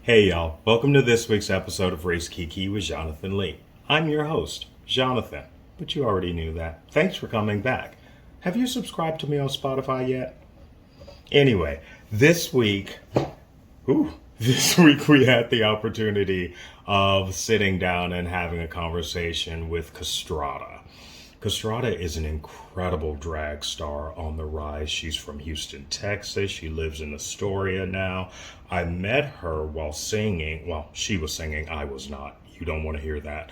Hey y'all, welcome to this week's episode of Race Kiki with Jonathan Lee. I'm your host, Jonathan, but you already knew that. Thanks for coming back. Have you subscribed to me on Spotify yet? Anyway, this week we had the opportunity of sitting down and having a conversation with Castrata. Castrata is an incredible drag star on the rise. She's from Houston, Texas. She lives in Astoria now. I met her while singing. Well, she was singing. I was not. You don't want to hear that.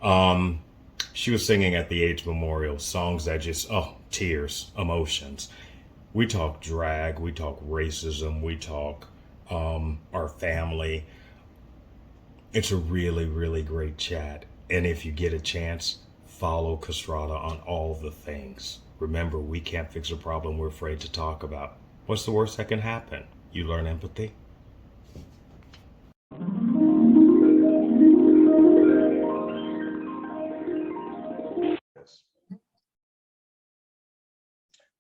Um, she was singing at the AIDS Memorial songs that just, oh, tears, emotions. We talk drag, we talk racism, we talk our family. It's a really, really great chat. And if you get a chance, follow Castrata on all the things. Remember, we can't fix a problem we're afraid to talk about. What's the worst that can happen? You learn empathy?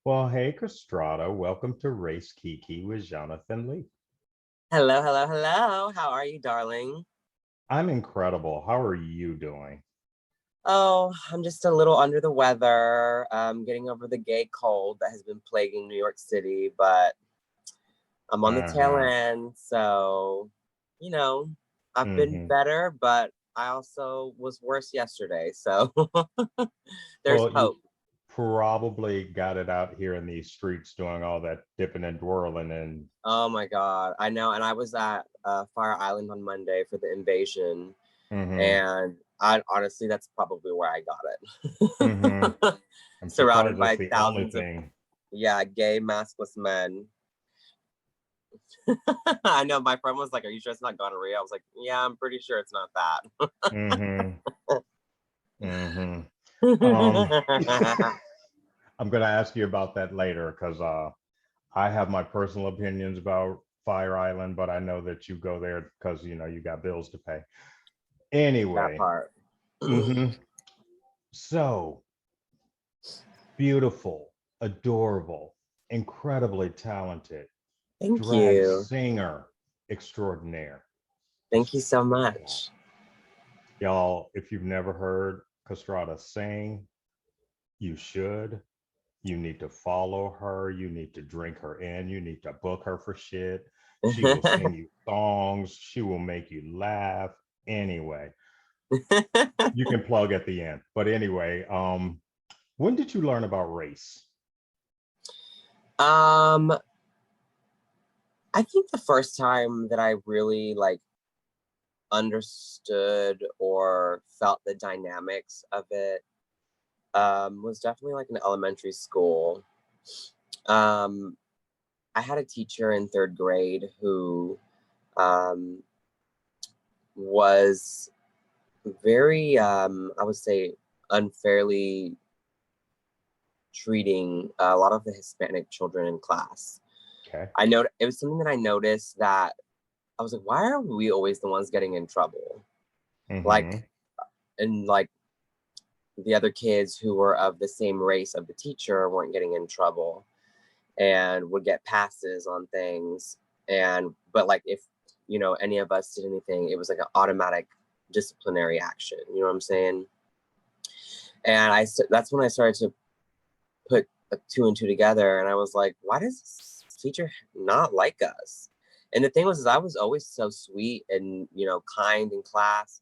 Well, hey, Castrata, welcome to Race Kiki with Jonathan Lee. Hello, hello, hello. How are you, darling? I'm incredible. How are you doing? Oh, I'm just a little under the weather. Getting over the gay cold that has been plaguing New York City, but I'm on the tail Uh-huh. end. So, you know, I've been Mm-hmm. better, but I also was worse yesterday. So there's Well, you hope. probably got it out here in these streets doing all that dipping and twirling and Oh my God. I know. And I was at Fire Island on Monday for the invasion. mm-hmm. And I honestly, that's probably where I got Mm-hmm. it. I'm surprised Surrounded that's by the only thousands of, thing. yeah, gay maskless men. I know my friend was like, "Are you sure it's not gonorrhea?" I was like, "Yeah, I'm pretty sure it's not Mm-hmm. Mm-hmm. Um, that." I'm gonna ask you about that later because I have my personal opinions about Fire Island, but I know that you go there because you got bills to pay. That Anyway, part. mm-hmm. So beautiful, adorable, incredibly talented, Thank drag you. singer extraordinaire. Thank you so Castrata. much. Y'all, if you've never heard Castrata sing, you should. You need to follow her. You need to drink her in. You need to book her for shit. She will sing you songs. She will make you laugh. Anyway, you can plug at the end. But anyway, when did you learn about race? um, I think the first time that I really like understood or felt the dynamics of it was definitely like in elementary school. Um, I had a teacher in third grade who um, was very, I would say, unfairly treating a lot of the Hispanic children in class. Okay. I know it was something that I noticed that I was like, why are we always the ones getting in trouble? Like, Mm-hmm. and like the other kids who were of the same race of the teacher weren't getting in trouble and would get passes on things. And, but like, if, any of us did anything, it was like an automatic disciplinary action. You know what I'm saying? And that's when I started to put two and two together, and I was like, why does this teacher not like us? And the thing was, is I was always so sweet and kind in class.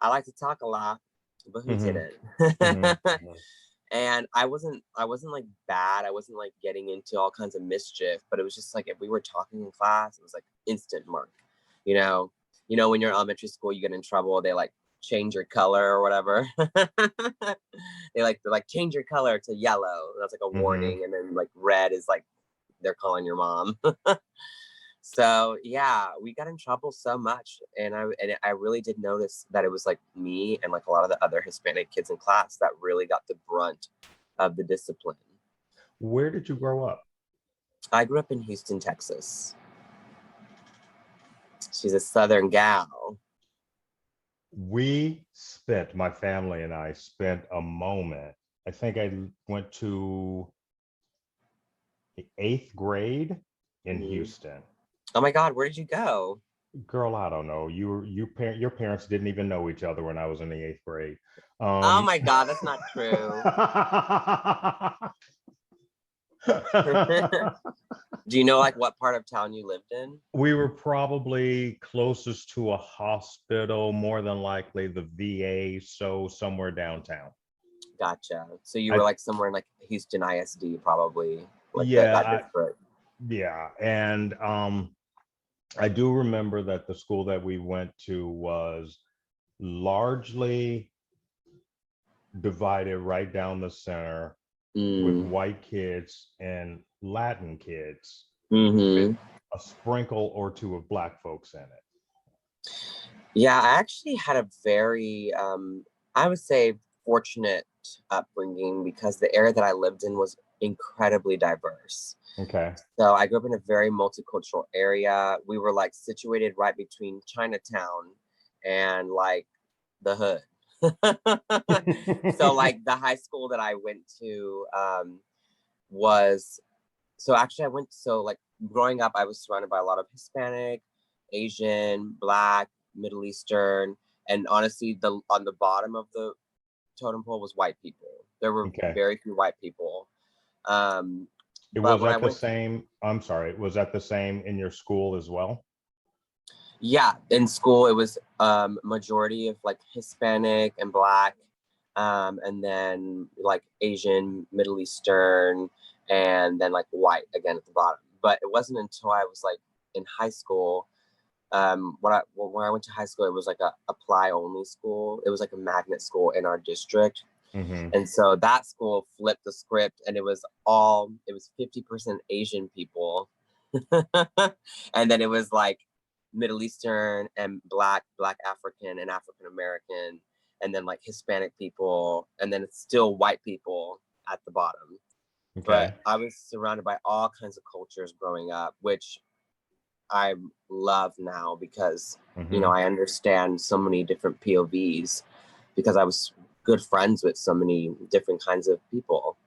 I like to talk a lot, but who Mm-hmm. didn't? Mm-hmm. And I wasn't like bad. I wasn't like getting into all kinds of mischief, but it was just like if we were talking in class, it was like instant mark. You know, when you're in elementary school, you get in trouble. They like change your color or whatever. They like change your color to yellow. That's like a Mm-hmm. warning, and then like red is like they're calling your mom. So yeah, we got in trouble so much, and I really did notice that it was like me and like a lot of the other Hispanic kids in class that really got the brunt of the discipline. Where did you grow up? I grew up in Houston, Texas. She's a Southern gal. My family and I spent a moment. I think I went to the eighth grade in Hmm. Houston. Oh my God, where did you go? Girl, I don't know. Your parents didn't even know each other when I was in the eighth grade. Oh Um, my God, that's not true. Do you know like what part of town you lived in? we were probably closest to a hospital, more than likely the VA, so somewhere downtown. Gotcha. So you were I like somewhere in like Houston ISD, probably like yeah, that district. yeah, and I do remember that the school that we went to was largely divided right down the center with Mm. white kids and Latin kids with Mm-hmm. a sprinkle or two of black folks in it. Yeah, I actually had a very, I would say, fortunate upbringing because the area that I lived in was incredibly diverse. Okay. So I grew up in a very multicultural area. We were like situated right between Chinatown and like the hood. So like the high school that I went to was so actually I went so like growing up I was surrounded by a lot of Hispanic, Asian, Black, Middle Eastern, and honestly the on the bottom of the totem pole was white people. There were Okay. very few white people. Um, It but was when I at the went to same, I'm sorry, was that the same in your school as well? yeah, in school it was majority of like Hispanic and Black, and then like Asian, Middle Eastern, and then like white again at the bottom. But it wasn't until I was like in high school. When I went to high school, it was like a apply only school. It was like a magnet school in our district, Mm-hmm. and so that school flipped the script, and it was 50% Asian people, and then it was like Middle Eastern and Black African and African American, and then like Hispanic people, and then it's still white people at the bottom. Okay. But I was surrounded by all kinds of cultures growing up, which I love now because Mm-hmm. I understand so many different POVs because I was good friends with so many different kinds of people.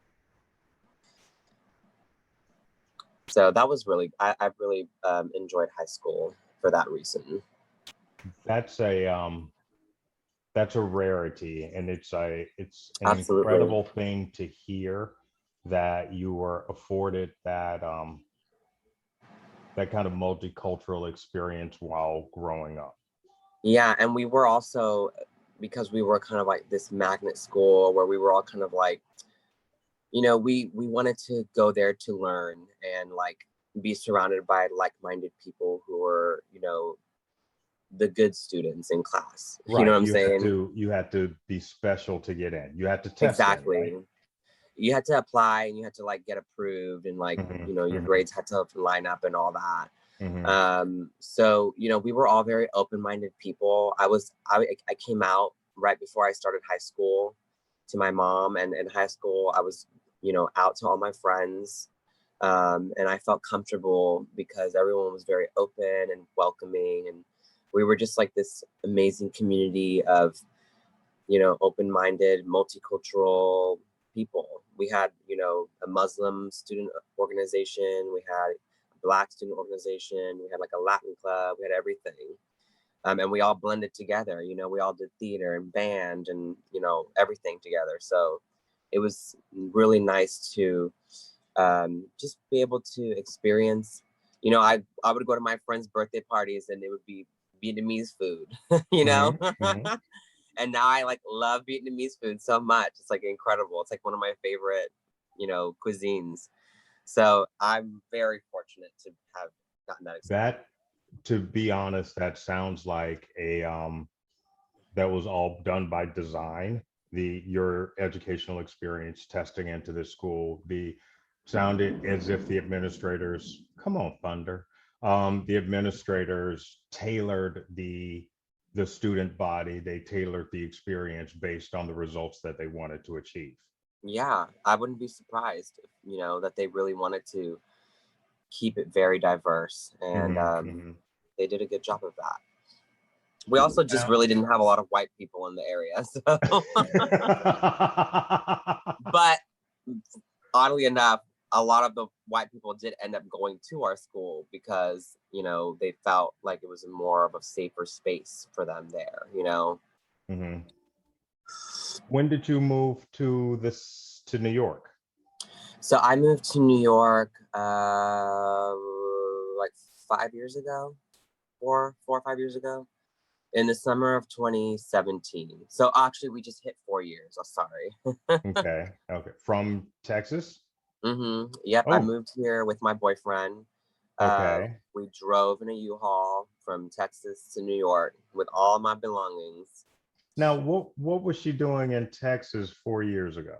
So that was really I really enjoyed high school for that reason. That's a that's a rarity, and it's an Absolutely. incredible thing to hear that you were afforded that kind of multicultural experience while growing up. Yeah, and we were also because we were kind of like this magnet school where we were all kind of like, we wanted to go there to learn and like be surrounded by like-minded people who were, the good students in class. You know Right. what I'm saying? You had to be special to get in. You had to test in, right? Exactly. You had to apply and you had to like get approved and like, Mm-hmm. your Mm-hmm. grades had to line up and all that. Mm-hmm. So we were all very open-minded people. I came out right before I started high school to my mom, and in high school I was out to all my friends, and I felt comfortable because everyone was very open and welcoming, and we were just like this amazing community of open-minded multicultural people. We had a Muslim student organization, we had a Black student organization, we had like a Latin club, we had everything, and we all blended together. We all did theater and band and everything together. So it was really nice to just be able to experience. I would go to my friends' birthday parties and it would be Vietnamese food, you know. Mm-hmm. Mm-hmm. And now I like love Vietnamese food so much. It's like incredible. It's like one of my favorite, cuisines. So I'm very fortunate to have gotten that experience. That, to be honest, that sounds like a that was all done by design. The Your educational experience testing into this school, the sounded as if the administrators, come on, Thunder, the administrators tailored the student body. They tailored the experience based on the results that they wanted to achieve. Yeah, I wouldn't be surprised if, that they really wanted to keep it very diverse, and Mm-hmm, mm-hmm. they did a good job of that. We also just Now, really didn't have a lot of white people in the area, so but oddly enough, a lot of the white people did end up going to our school because, you know, they felt like it was more of a safer space for them there, you know. Mm-hmm. When did you move to New York? So I moved to New York like 5 years ago, four or 5 years ago, in the summer of 2017. So actually, we just hit 4 years. Oh, sorry. Okay. Okay. From Texas? Yep, I Oh, moved here with my boyfriend. okay. We drove in a U-Haul from Texas to New York with all my belongings. Now, what was she doing in Texas 4 years ago?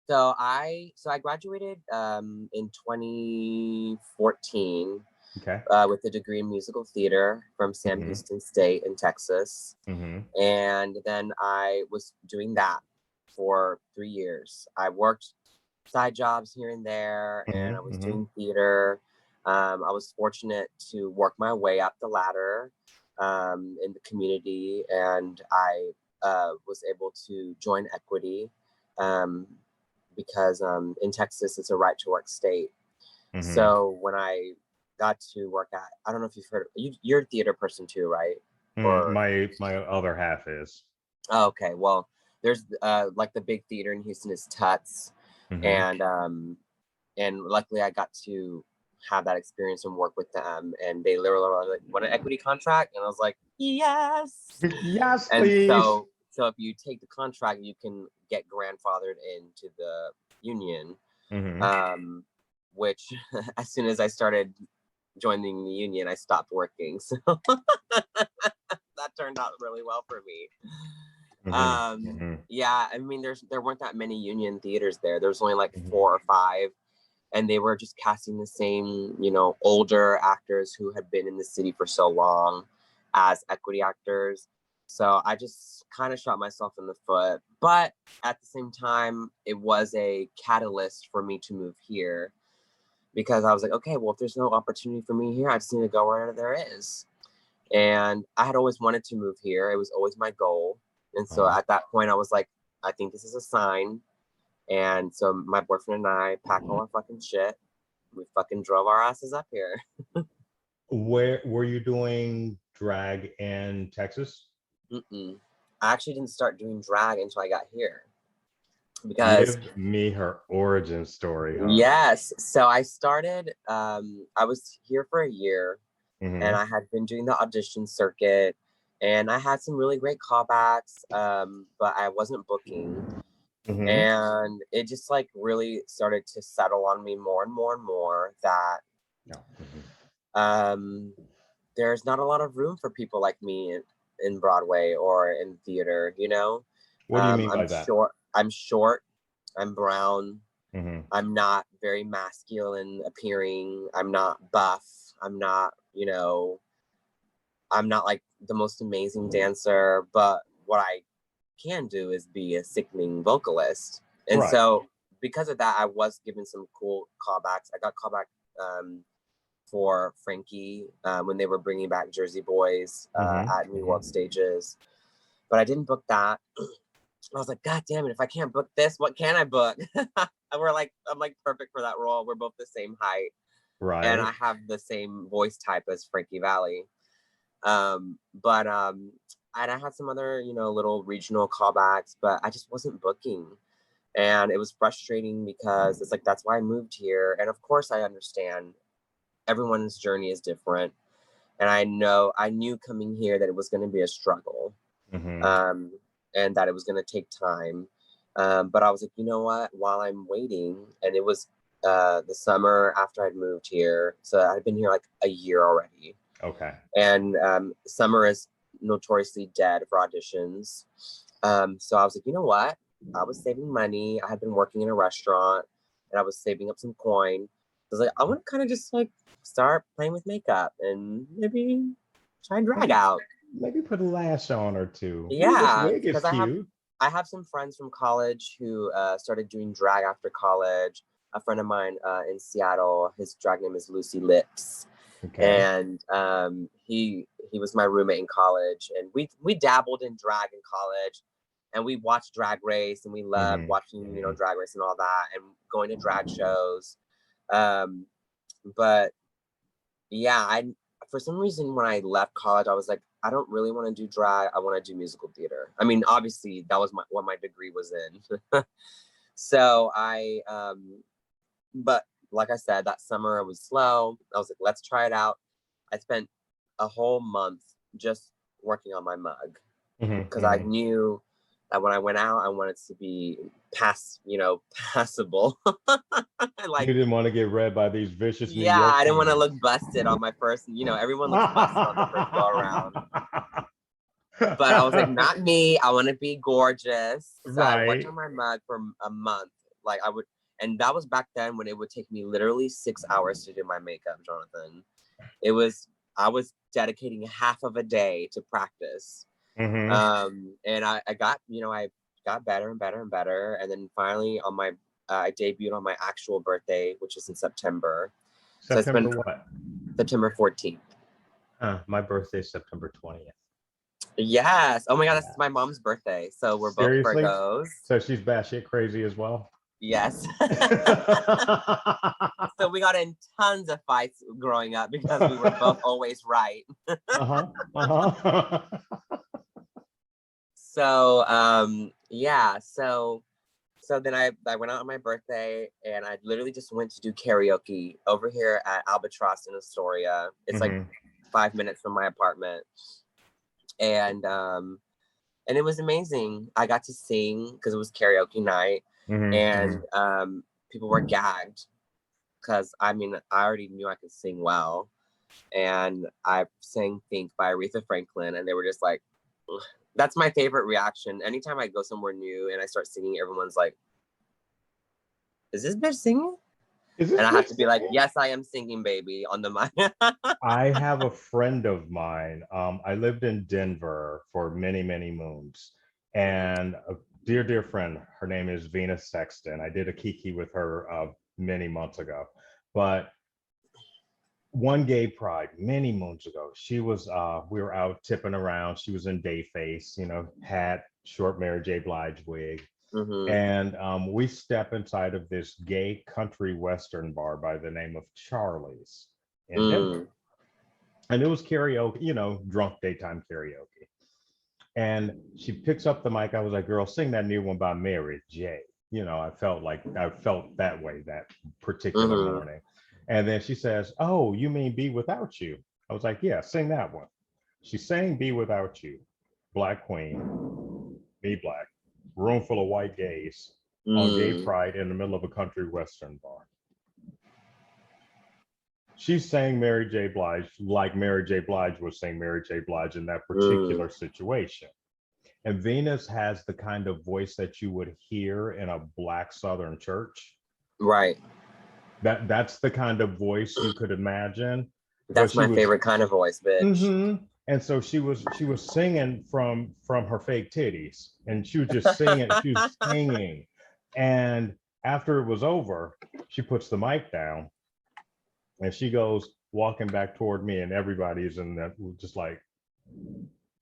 So I graduated in 2014 Okay. with a degree in musical theater from Sam Mm-hmm. Houston State in Texas. Mm-hmm. And then I was doing that for 3 years. I worked side jobs here and there, and I Mm-hmm. was Mm-hmm. doing theater. I was fortunate to work my way up the ladder in the community, and I was able to join Equity um, because in Texas it's a right to work state. Mm-hmm. So when I got to work at, I don't know if you've heard, you're a theater person too, right? Or My other half is. oh, okay, well, there's like the big theater in Houston is Tuts, Mm-hmm. and luckily I got to have that experience and work with them, and they literally were like, "Want an equity contract?" And I was like, "Yes." Yes, And please. so if you take the contract, you can get grandfathered into the union. Mm-hmm. Um, which as soon as I started joining the union, I stopped working. So that turned out really well for me. Mm-hmm. Mm-hmm. Yeah, I mean, there weren't that many union theaters there. There was only like Mm-hmm. 4 or 5, and they were just casting the same, you know, older actors who had been in the city for so long as equity actors. So I just kind of shot myself in the foot. But at the same time, it was a catalyst for me to move here because I was like, okay, well, if there's no opportunity for me here, I just need to go wherever there is. And I had always wanted to move here. It was always my goal. And so Uh-huh. at that point, I was like, I think this is a sign. And so my boyfriend and I packed all our fucking shit. We fucking drove our asses up here. Where were you doing drag in Texas? Mm-mm. I actually didn't start doing drag until I got here because Give me her origin story, hon. yes. So I started. I was here for a year, and Mm-hmm. I had been doing the audition circuit, and I had some really great callbacks, but I wasn't booking. Mm-hmm. And it just like really started to settle on me more and more and more that No. Mm-hmm. um, there's not a lot of room for people like me in Broadway or in theater, you know. What do you mean by I'm that? short. I'm short. I'm brown. Mm-hmm. I'm not very masculine appearing. I'm not buff. I'm not, you know, I'm not like the most amazing dancer, but what I can do is be a sickening vocalist. And Right. so because of that, I was given some cool callbacks. I got callback for Frankie when they were bringing back Jersey Boys Mm-hmm. at New Mm-hmm. World stages, but I didn't book that. I was like, God damn it! If I can't book this, what can I book? And we're like, I'm like perfect for that role. We're both the same height, and I Right. have the same voice type as Frankie Valli. But and I had some other, you know, little regional callbacks, but I just wasn't booking. And it was frustrating because it's like that's why I moved here. And of course I understand everyone's journey is different. And I knew coming here that it was gonna be a struggle. Mm-hmm. Um, and that it was gonna take time. But I was like, you know what, while I'm waiting, and it was the summer after I'd moved here. So I'd been here like a year already, Okay. and summer is notoriously dead for auditions. So I was like, you know what? I was saving money. I had been working in a restaurant, and I was saving up some coin. I was like, I want to kind of just like start playing with makeup and maybe try and drag Maybe out. maybe put a lash on or two. Ooh, this Yeah, wig is because cute. I have some friends from college who started doing drag after college. A friend of mine in Seattle, his drag name is Lucy Lips, Okay. and he was my roommate in college, and we dabbled in drag in college, and we watched Drag Race, and we loved watching, you know, Drag Race and all that, and going to drag shows. But yeah, for some reason when I left college, I was like, I don't really want to do drag. I want to do musical theater. I mean, obviously that was what my degree was in. So but like I said, that summer it was slow. I was like, let's try it out. I spent a whole month just working on my mug because I knew that when I went out, I wanted to be passable. You didn't want to get read by these vicious New yeah, York I didn't want to queens. look busted on my first. Everyone looks busted on the first go around. But I was like, not me. I want to be gorgeous. So I worked on my mug for a month. Like and that was back then when it would take me literally 6 hours to do my makeup, Jonathan. I was dedicating half of a day to practice. And I got, I got better and better and better. And then finally I debuted on my actual birthday, which is in September. September what? September 14th. My birthday is September 20th. Yes. Oh my God, this is my mom's birthday. So we're both Virgos. So she's batshit crazy as well? Yes. So we got in tons of fights growing up because we were both always right. So yeah. So then I went out on my birthday and I literally just went to do karaoke over here at Albatross in Astoria. It's like 5 minutes from my apartment. And it was amazing. I got to sing because it was karaoke night, and people were gagged because I already knew I could sing well, and I sang "Think" by Aretha Franklin, and they were just like, ugh. That's my favorite reaction. Anytime I go somewhere new and I start singing, everyone's like, "Is this bitch singing?" And I have to be like, "Yes, I am singing, baby," on the mic. I have a friend of mine. I lived in Denver for many, many moons. And a dear friend, her name is Venus Sexton. I did a Kiki with her many months ago. But one gay pride, many moons ago, she was, we were out tipping around. She was in day face, hat, short Mary J. Blige wig. And we step inside of this gay country western bar by the name of Charlie's in Denver. And it was karaoke, drunk daytime karaoke. And she picks up the mic. I was like, girl, sing that new one by Mary J. I felt that way that particular morning. And then she says, oh, you mean Be Without You? I was like, yeah, sing that one. She sang Be Without You, Black Queen, me black, room full of white gays on gay pride in the middle of a country western bar. She sang Mary J. Blige like Mary J. Blige was saying Mary J. Blige in that particular situation. And Venus has the kind of voice that you would hear in a Black Southern church. Right. That's the kind of voice you could imagine. That's my favorite kind of voice, bitch. And so she was singing from her fake titties, and she was just singing. She was singing, and after it was over, she puts the mic down, and she goes walking back toward me, and everybody's in that just like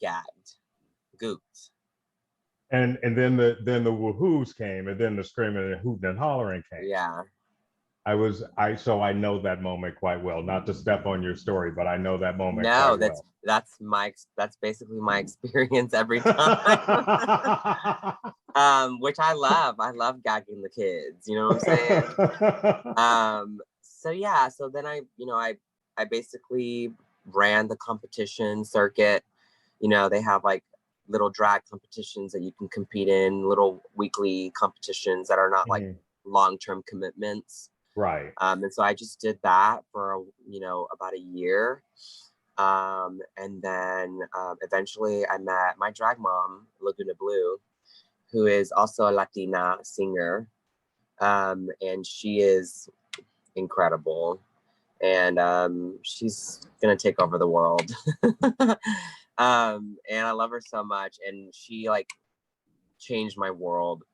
gagged, gooped. And then the woohoos came, and then the screaming and hooting and hollering came. Yeah. So I know that moment quite well. Not to step on your story, but I know that moment. No, that's basically my experience every time. Which I love. I love gagging the kids. You know what I'm saying? So yeah. So then I basically ran the competition circuit. They have like little drag competitions that you can compete in, little weekly competitions that are not like long-term commitments. Right. And so I just did that for, about a year. And then eventually I met my drag mom, Laguna Blue, who is also a Latina singer. And she is incredible. And she's going to take over the world. And I love her so much. And she like changed my world.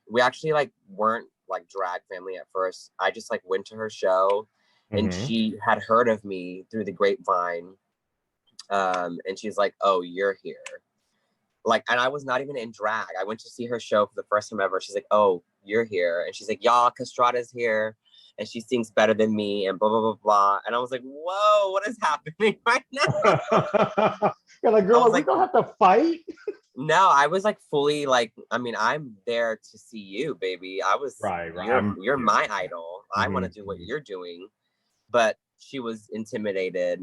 We actually like weren't like drag family at first. I just like went to her show and she had heard of me through the grapevine. And she's like, oh, you're here. Like, and I was not even in drag. I went to see her show for the first time ever. She's like, "Oh, you're here," and she's like, "Y'all, Castrata's here, and she sings better than me," and blah blah blah blah. And I was like, "Whoa, what is happening right now?" You're like, I girl, was are we like, gonna have to fight? "No," I was like fully like, I mean, I'm there to see you, baby. I was, Right. you're Yeah. my idol. I want to do what Mhm. you're doing, but she was intimidated.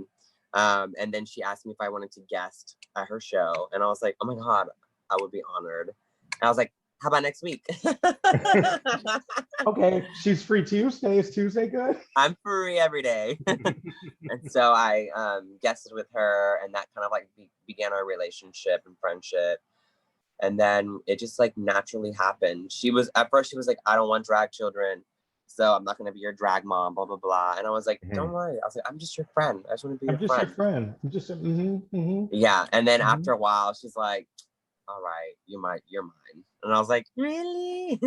And then she asked me if I wanted to guest at her show, and I was like, "Oh my god, I would be honored." And I was like, "How about next week?" Okay, she's free Tuesday. Is Tuesday good? I'm free every day. And so I guested with her, and that kind of like began our relationship and friendship. And then it just like naturally happened. She was at first, she was like, "I don't want drag children, so I'm not gonna be your drag mom, blah blah blah." And I was like, "Don't Mhm. worry." I was like, "I'm just your friend. I just want to be I'm your just your friend." friend. I'm just Yeah. And then after a while, she's like, "All right, you're mine." And I was like, "Really?"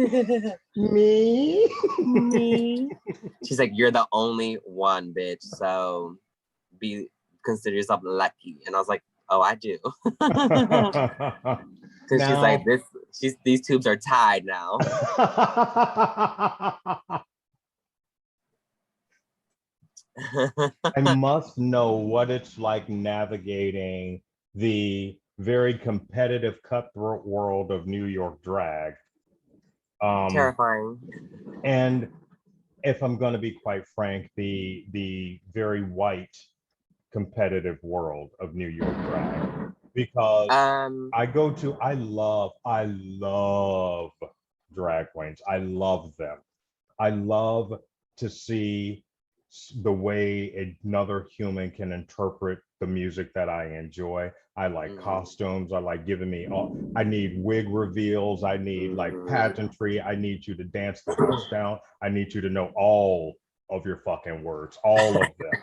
me. Me. She's like, "You're the only one, bitch. So be consider yourself lucky." And I was like, "Oh, I do." Because she's like, Now, these tubes are tied now. I must know what it's like navigating the very competitive cutthroat world of New York drag. Um, Terrifying. and if I'm going to be quite frank, the very white competitive world of New York drag, because Um, I love drag queens. I love them. I love to see the way another human can interpret the music that I enjoy. I like costumes. I like giving me all, I need wig reveals. I need like pageantry. I need you to dance the house down. I need you to know all of your fucking words, all of them.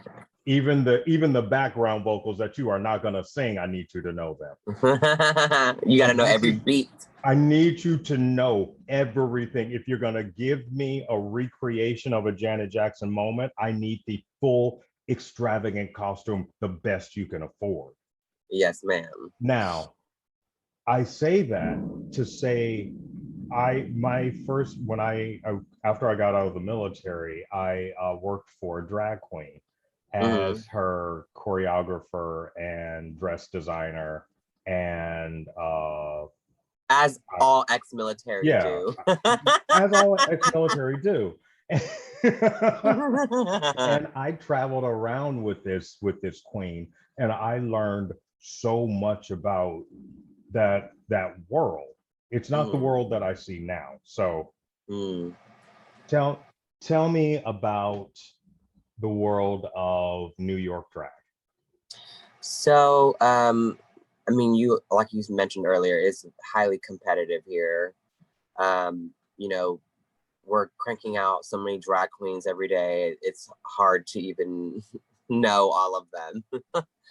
Even the background vocals that you are not gonna sing, I need you to know them. you got to Like know this every is beat. I need you to know everything. If you're going to give me a recreation of a Janet Jackson moment, I need the full extravagant costume, the best you can afford. Yes, ma'am. Now, I say that to say my first when after I got out of the military, I worked for a drag queen Hmm. as her choreographer and dress designer and As all ex-military yeah, do. as all ex-military do. And I traveled around with this queen, and I learned so much about that world. It's not the Mm, world that I see now. So mm. tell tell me about the world of New York drag. So, I mean, you like you mentioned earlier, it's highly competitive here. You know, we're cranking out so many drag queens every day. It's hard to even know all of them.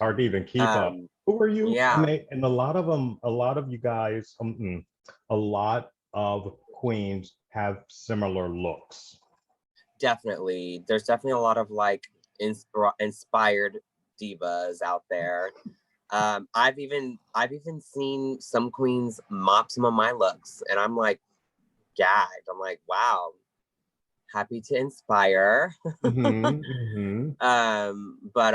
Hard to even keep up. Um, Who are you? And yeah, a lot of them, a lot of you guys, a lot of queens have similar looks. definitely. There's definitely a lot of like inspired divas out there. I've even seen some queens mop some of my looks, and I'm like gagged. I'm like, wow, happy to inspire. Mm-hmm, mm-hmm. But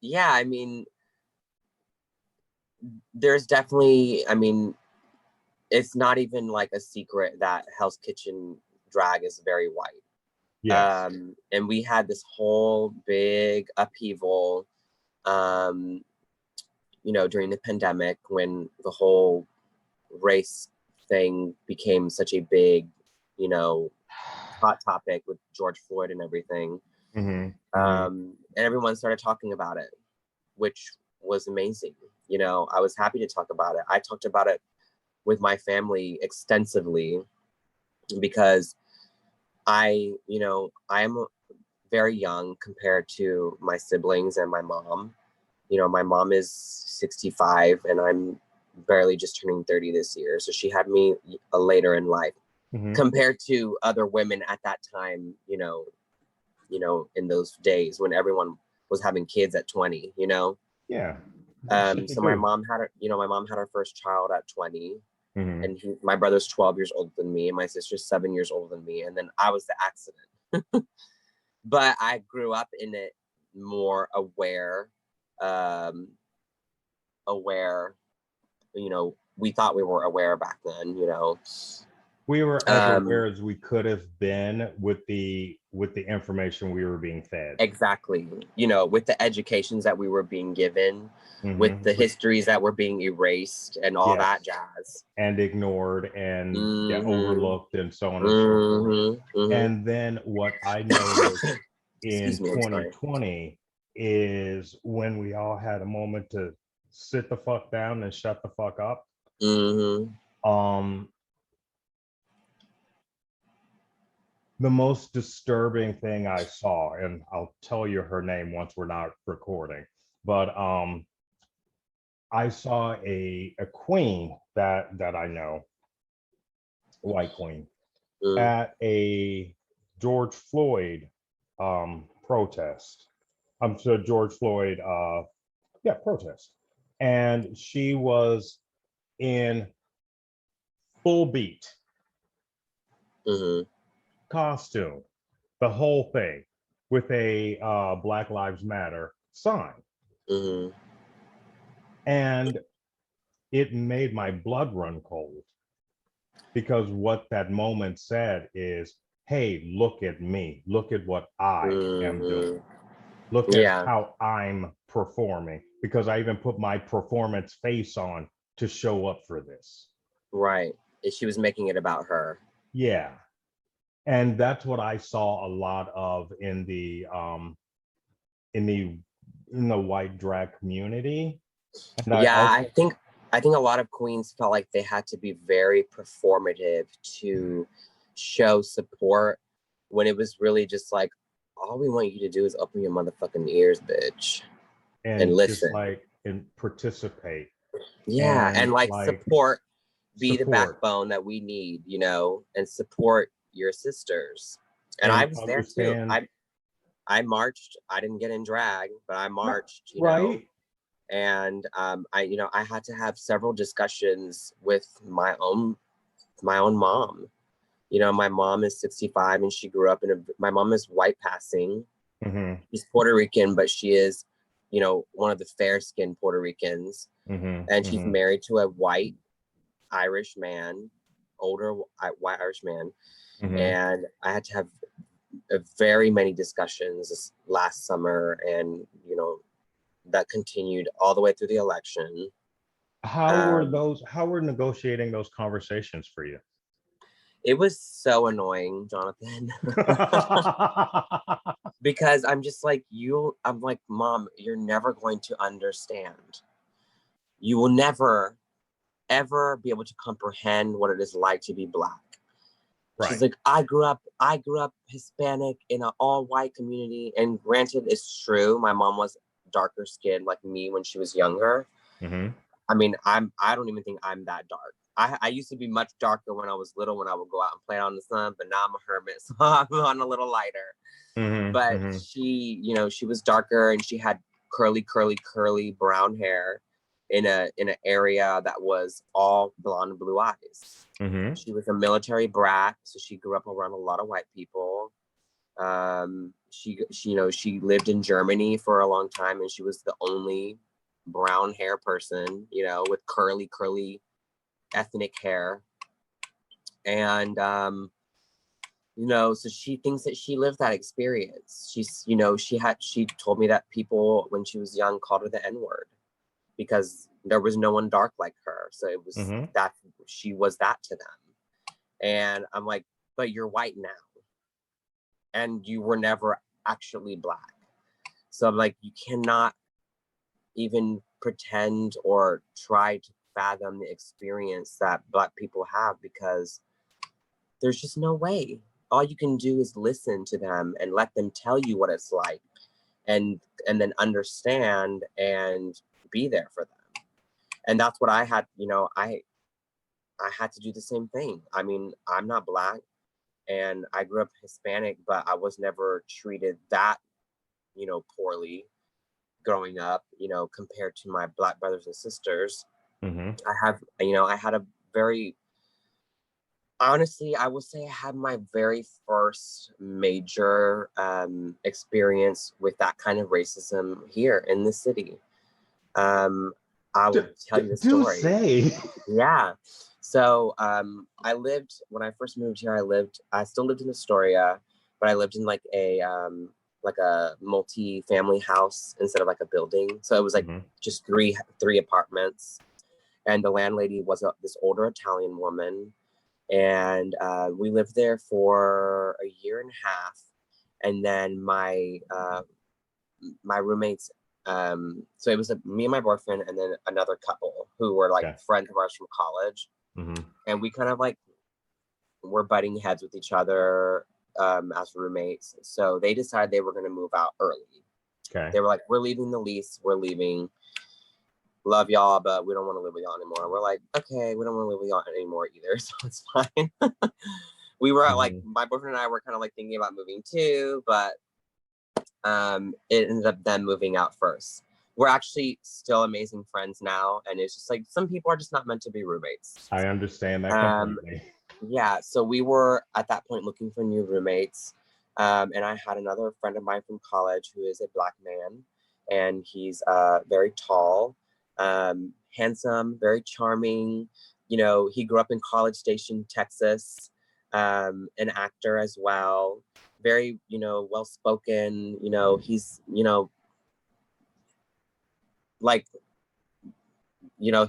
yeah, I mean, there's definitely, I mean, it's not even like a secret that Hell's Kitchen drag is very white. Yes. And we had this whole big upheaval, um, during the pandemic when the whole race thing became such a big, you know, hot topic with George Floyd and everything. Mm-hmm, mm-hmm. And everyone started talking about it, which was amazing. I was happy to talk about it. I talked about it with my family extensively because I am very young compared to my siblings and my mom. My mom is 65 and I'm barely just turning 30 this year. So she had me later in life Mm-hmm. compared to other women at that time, in those days when everyone was having kids at 20. Yeah. So my mom had her first child at 20, Mm-hmm. and my brother's 12 years older than me, and my sister's 7 years older than me, and then I was the accident. But I grew up in it more aware, aware. We thought we were aware back then. We were as aware as we could have been with the information we were being fed. Exactly. With the educations that we were being given, with the histories that were being erased and all that jazz. And ignored and overlooked and so on and so forth. And then what I noticed in 2020 is when we all had a moment to sit the fuck down and shut the fuck up. The most disturbing thing I saw, and I'll tell you her name once we're not recording, but I saw a queen that I know, white queen, at a George Floyd protest. I'm sorry, George Floyd protest. And she was in full beat. Costume, the whole thing, with a Black Lives Matter sign. And it made my blood run cold, because what that moment said is, hey, look at me, look at what I am doing, look at how I'm performing, because I even put my performance face on to show up for this. Right. She was making it about her. Yeah. And that's what I saw a lot of in the white drag community. And I think a lot of queens felt like they had to be very performative to show support, when it was really just like, all we want you to do is open your motherfucking ears, bitch, and listen, and participate. And support, be the backbone that we need, and support your sisters. And I was there too. I marched. I didn't get in drag, but I marched. Right. And I had to have several discussions with my own mom. My mom is 65, and she grew up my mom is white passing. She's Puerto Rican, but she is, one of the fair-skinned Puerto Ricans. And she's married to a white Irish man, older white Irish man. And I had to have very many discussions this last summer, and that continued all the way through the election. How were negotiating those conversations for you? It was so annoying, Jonathan. Because I'm just like, I'm like, Mom, you're never going to understand. You will never, ever be able to comprehend what it is like to be Black. Right. She's like, I grew up Hispanic in an all-white community. And granted, it's true. My mom was darker skinned like me when she was younger. I mean, I don't even think I'm that dark. I used to be much darker when I was little, when I would go out and play out in the sun, but now I'm a hermit, so I'm on a little lighter. But she, she was darker, and she had curly brown hair in an area that was all blonde and blue eyes. She was a military brat, so she grew up around a lot of white people. She lived in Germany for a long time, and she was the only brown hair person, with curly ethnic hair. And so she thinks that she lived that experience. She's, she told me that people when she was young called her the N-word, because there was no one dark like her. So it was that she was that to them. And I'm like, but you're white now, and you were never actually Black. So I'm like, you cannot even pretend or try to fathom the experience that Black people have, because there's just no way. All you can do is listen to them and let them tell you what it's like, and then understand and be there for them. And that's what I had, I had to do the same thing. I mean, I'm not Black, and I grew up Hispanic, but I was never treated that, poorly growing up, compared to my Black brothers and sisters. Mm-hmm. I had a very, honestly, I would say I had my very first major experience with that kind of racism here in the city. I will tell you the Do story. say. Yeah. So when I first moved here, I still lived in Astoria, but I lived in like a multi-family house instead of like a building. So it was like Mm-hmm. just three apartments. And the landlady was this older Italian woman. And we lived there for a year and a half. And then my roommates, so it was me and my boyfriend and then another couple who were like friends of ours from college. Mm-hmm. And we kind of like were butting heads with each other as roommates. So they decided they were going to move out early. Okay. They were like, we're leaving the lease, we're leaving. Love y'all, but we don't want to live with y'all anymore. We're like, okay, we don't want to live with y'all anymore either, so it's fine. We were like, my boyfriend and I were kind of like thinking about moving too, but it ended up them moving out first. We're actually still amazing friends now, and it's just like some people are just not meant to be roommates. I understand that completely. Yeah, so we were at that point looking for new roommates, and I had another friend of mine from college who is a Black man, and he's very tall, handsome, very charming. He grew up in College Station, Texas, an actor as well. Very, well spoken. He's, like,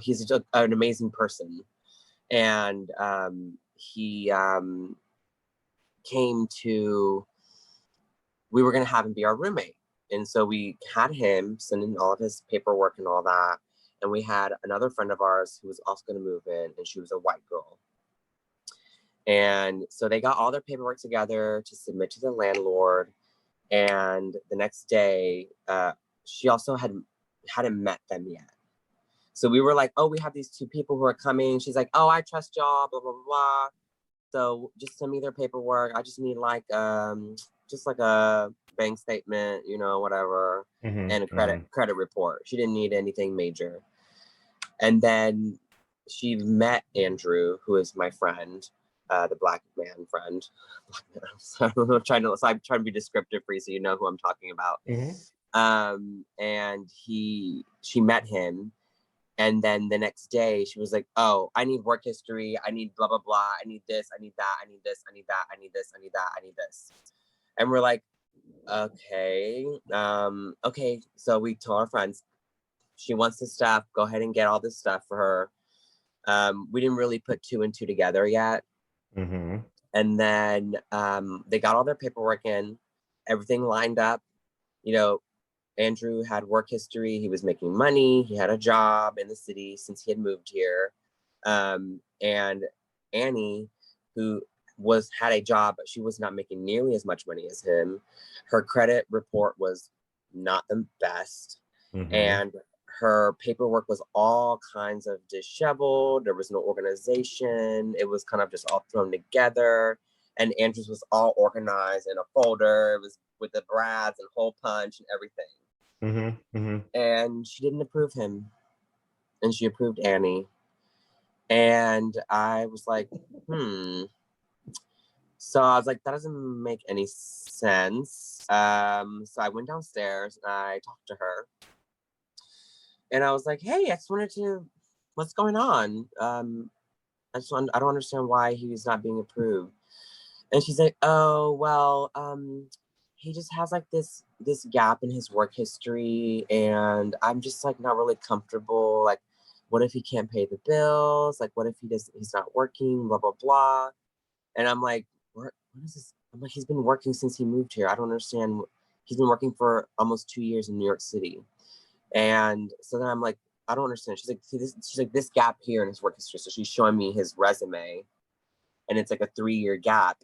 he's just an amazing person. And he we were going to have him be our roommate. And so we had him send in all of his paperwork and all that. And we had another friend of ours who was also going to move in, and she was a white girl. And so they got all their paperwork together to submit to the landlord. And the next day, she also hadn't met them yet. So we were like, oh, we have these two people who are coming. She's like, oh, I trust y'all, blah, blah, blah. So just send me their paperwork. I just need like just like a bank statement, whatever, and a credit report. She didn't need anything major. And then she met Andrew, who is my friend, the Black man friend. Black man. So I'm trying to be descriptive for you so you know who I'm talking about. And she met him. And then the next day she was like, oh, I need work history. I need blah, blah, blah. I need this. I need that. I need this. I need that. I need this. I need that. I need this. And we're like, okay. Okay. So we told our friends, she wants this stuff. Go ahead and get all this stuff for her. We didn't really put two and two together yet. And then they got all their paperwork in. Everything lined up. Andrew had work history. He was making money. He had a job in the city since he had moved here. And Annie, who had a job, but she was not making nearly as much money as him. Her credit report was not the best. And her paperwork was all kinds of disheveled. There was no organization. It was kind of just all thrown together. And Andrew's was all organized in a folder. It was with the brads and hole punch and everything. And she didn't approve him. And she approved Annie. And I was like, So I was like, that doesn't make any sense. So I went downstairs and I talked to her. And I was like, hey, I just wanted to, what's going on? I don't understand why he's not being approved. And she's like, oh, well, he just has like this gap in his work history. And I'm just like not really comfortable. Like, what if he can't pay the bills? Like, what if he's not working, blah, blah, blah. And I'm like, what is this? I'm like, he's been working since he moved here. I don't understand. He's been working for almost 2 years in New York City. And so then I'm like, I don't understand. She's like, this gap here in his work history. So she's showing me his resume, and it's like a 3-year gap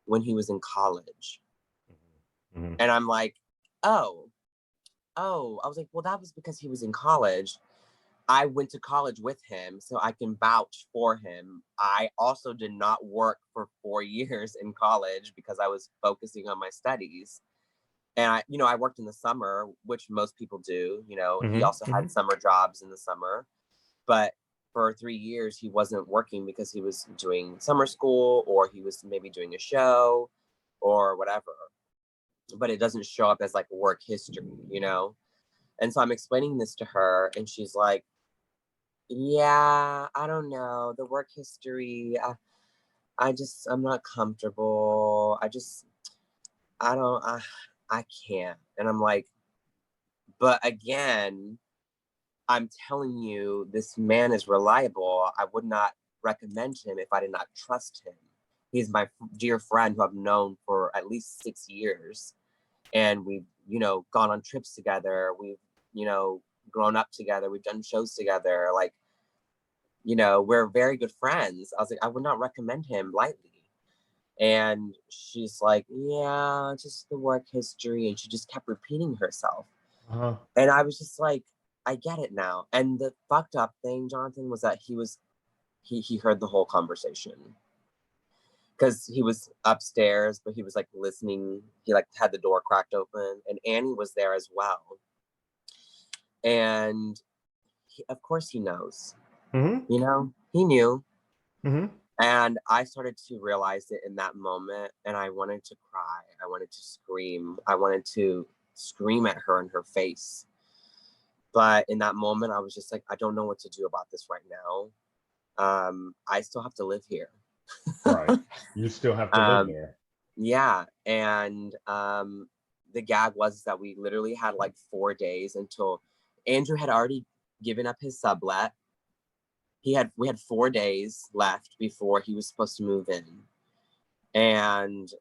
when he was in college. And I'm like, oh, I was like, well, that was because he was in college. I went to college with him, so I can vouch for him. I also did not work for 4 years in college because I was focusing on my studies. And I worked in the summer, which most people do. He also Mm-hmm. had summer jobs in the summer, but for 3 years he wasn't working because he was doing summer school, or he was maybe doing a show or whatever. But it doesn't show up as like work history. And so I'm explaining this to her, and she's like, yeah, I don't know. The work history, I'm not comfortable. I don't, I can't. And I'm like, but again, I'm telling you, this man is reliable. I would not recommend him if I did not trust him. He's my dear friend who I've known for at least 6 years. And we've, gone on trips together. We've, grown up together. We've done shows together. Like, we're very good friends. I was like, I would not recommend him lightly. And she's like, yeah, just the work history. And she just kept repeating herself. Uh-huh. And I was just like, I get it now. And the fucked up thing, Jonathan, was that he heard the whole conversation. Because he was upstairs, but he was like listening. He like had the door cracked open, and Annie was there as well. And of course he knows. Mm-hmm. He knew. Mm-hmm. And I started to realize it in that moment, and I wanted to cry. I wanted to scream. I wanted to scream at her in her face. But in that moment, I was just like, I don't know what to do about this right now. I still have to live here. Right. You still have to live um, there. yeah. And the gag was that we literally had like 4 days until Andrew had already given up his sublet. We had 4 days left before he was supposed to move in. And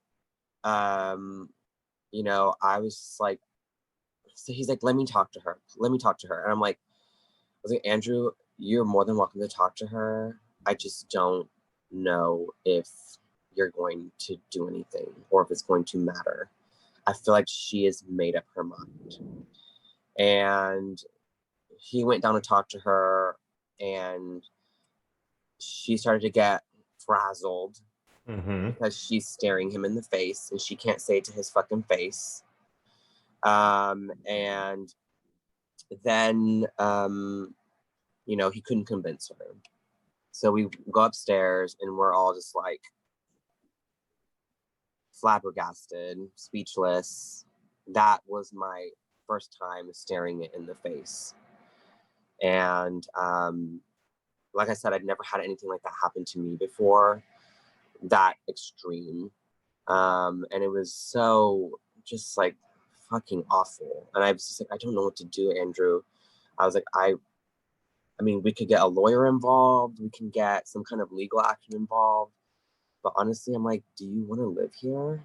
I was just like, so he's like, let me talk to her. Let me talk to her. And I was like, Andrew, you're more than welcome to talk to her. I just don't know if you're going to do anything or if it's going to matter. I feel like she has made up her mind. And he went down to talk to her, and she started to get frazzled Mm-hmm. because she's staring him in the face and she can't say it to his fucking face. And then, he couldn't convince her. So we go upstairs and we're all just like flabbergasted, speechless. That was my first time staring it in the face. And like I said, I'd never had anything like that happen to me before, that extreme. And it was so just like fucking awful. And I was just like, I don't know what to do, Andrew. I was like, I mean, we could get a lawyer involved. We can get some kind of legal action involved. But honestly, I'm like, do you want to live here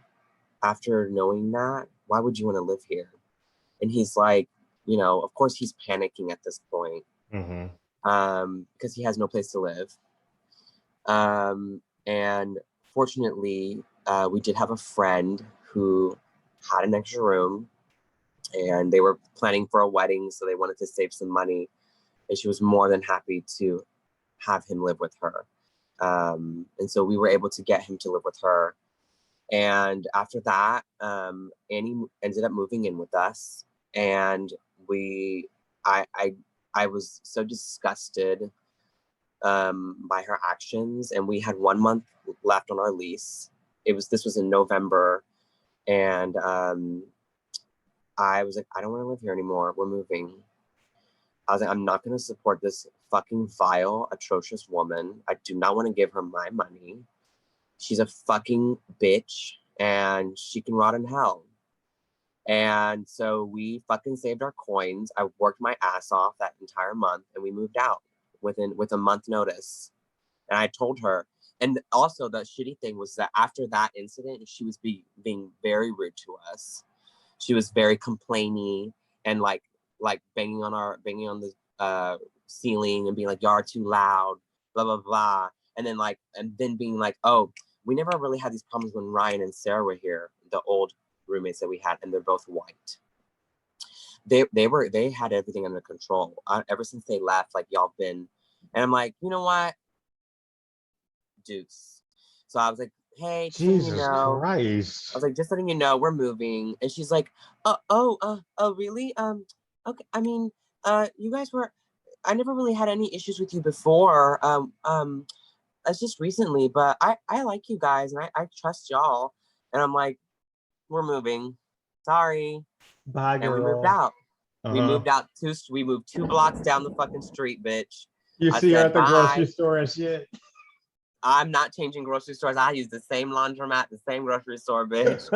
after knowing that? Why would you want to live here? And he's like, of course he's panicking at this point, Mm-hmm. because he has no place to live. And fortunately, we did have a friend who had an extra room, and they were planning for a wedding, so they wanted to save some money. And she was more than happy to have him live with her. And so we were able to get him to live with her. And after that, Annie ended up moving in with us. And I was so disgusted by her actions. And we had 1 month left on our lease. This was in November. And I was like, I don't want to live here anymore. We're moving. I was like, I'm not going to support this fucking vile, atrocious woman. I do not want to give her my money. She's a fucking bitch, and she can rot in hell. And so we fucking saved our coins. I worked my ass off that entire month, and we moved out with a month notice. And I told her. And also the shitty thing was that after that incident, she was being very rude to us. She was very complaining and like banging on the ceiling and being like, "Y'all are too loud," blah blah blah. And then being like, "Oh, we never really had these problems when Ryan and Sarah were here, the old roommates that we had, and they're both white. They had everything under control ever since they left. Like y'all been." And I'm like, you know what, Dukes. So I was like, hey, just letting you Jesus know. I Christ. was like, just letting you know, we're moving. And she's like, really? Okay. I mean, you guys were, I never really had any issues with you before. It's just recently, but I like you guys and I trust y'all. And I'm like, we're moving. Sorry. Bye, And we moved girl. out. Uh-huh. We moved 2 blocks down the fucking street, bitch. You I see her said, at the grocery bye. store and shit. I'm not changing grocery stores. I use the same laundromat, the same grocery store, bitch.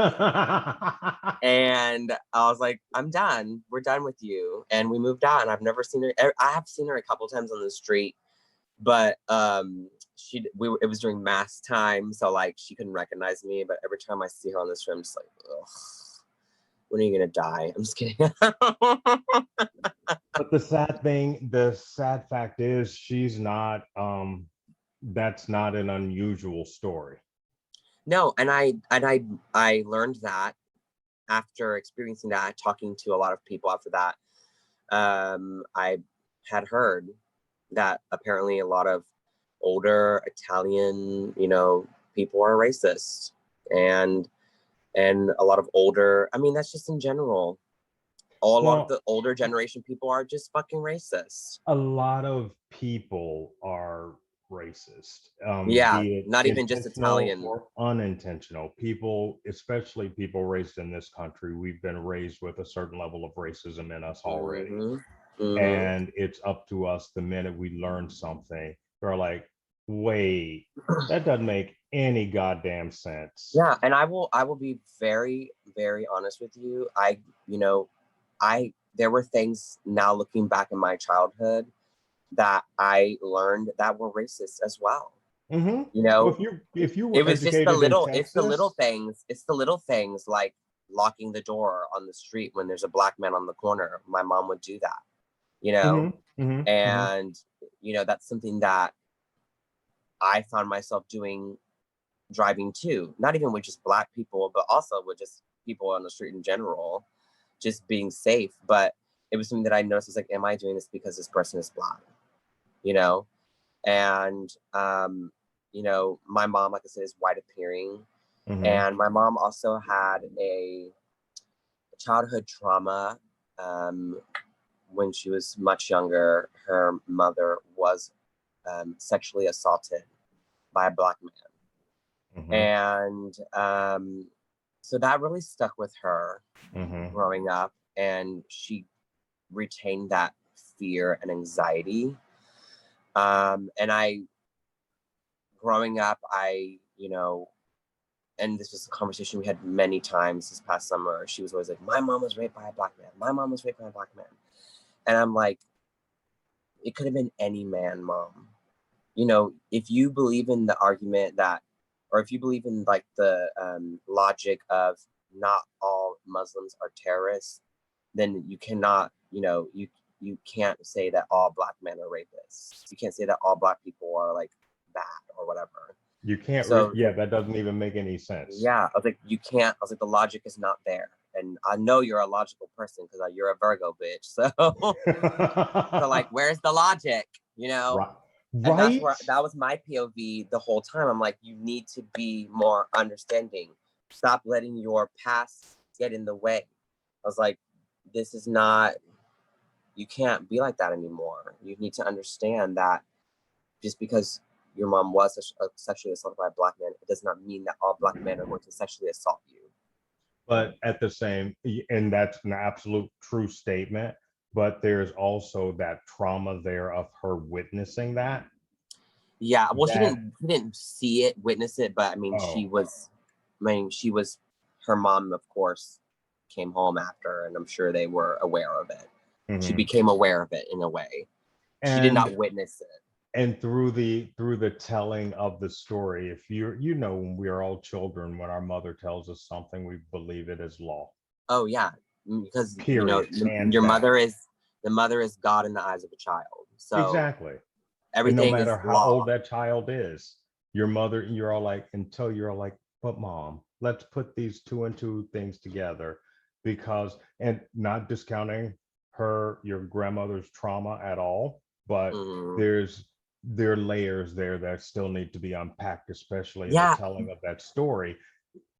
And I was like, I'm done. We're done with you. And we moved out, and I've never seen her. I have seen her a couple times on the street, but it was during mass time, so like she couldn't recognize me. But every time I see her on the street, I'm just like, ugh, when are you gonna die? I'm just kidding. But the sad fact is she's not that's not an unusual story. No, and I learned that after experiencing that, talking to a lot of people after that. I had heard that apparently a lot of older Italian, people are racist, and a lot of older. I mean, that's just in general. A lot of the older generation people are just fucking racist. A lot of people are racist, Yeah, be it not even just intentional Italian. or unintentional. People, especially people raised in this country, we've been raised with a certain level of racism in us already. And it's up to us the minute we learn something, we're like, wait, that doesn't make any goddamn sense. Yeah, and I will be very, very honest with you. There were things now looking back in my childhood that I learned that were racist as well. Well, if you were It was just educated in it's the little Texas, things. It's the little things like locking the door on the street when there's a black man on the corner. My mom would do that, and that's something that I found myself doing, driving too. Not even with just black people, but also with just people on the street in general, just being safe. But it was something that I noticed, was like, am I doing this because this person is black? And my mom, like I said, is white appearing. And my mom also had a childhood trauma. When she was much younger, her mother was sexually assaulted by a black man. And so that really stuck with her growing up. And she retained that fear and anxiety. And growing up, and this was a conversation we had many times this past summer. She was always like, my mom was raped by a black man. My mom was raped by a black man. And I'm like, it could have been any man, Mom. If you believe in the argument that, or if you believe in like the logic of not all Muslims are terrorists, then you cannot, you can't say that all black men are rapists. You can't say that all black people are like bad or whatever. You can't. That doesn't even make any sense. Yeah, I was like, you can't. I was like, the logic is not there, and I know you're a logical person because you're a Virgo, bitch. So, so like, where's the logic? Right. And that was my POV the whole time. I'm like, you need to be more understanding. Stop letting your past get in the way. I was like, this is not. You can't be like that anymore. You need to understand that just because your mom was sexually assaulted by a black man, it does not mean that all black men are going to sexually assault you. But at the same, and that's an absolute true statement, but there's also that trauma there of her witnessing that. Yeah, well, she didn't see it, witness it, but I mean, she was, her mom, of course, came home after, and I'm sure they were aware of it. She became aware of it in a way. She did not witness it. And through the telling of the story, if when we are all children, when our mother tells us something, we believe it as law. Oh yeah, because period. Your mother is God in the eyes of a child. So exactly. Everything and no matter how law. old that child is, your mother, you're all like, until you're like, but Mom, let's put these two and two things together, because, and not discounting your grandmother's trauma at all, but there's there are layers there that still need to be unpacked, especially in the Yeah. telling of that story.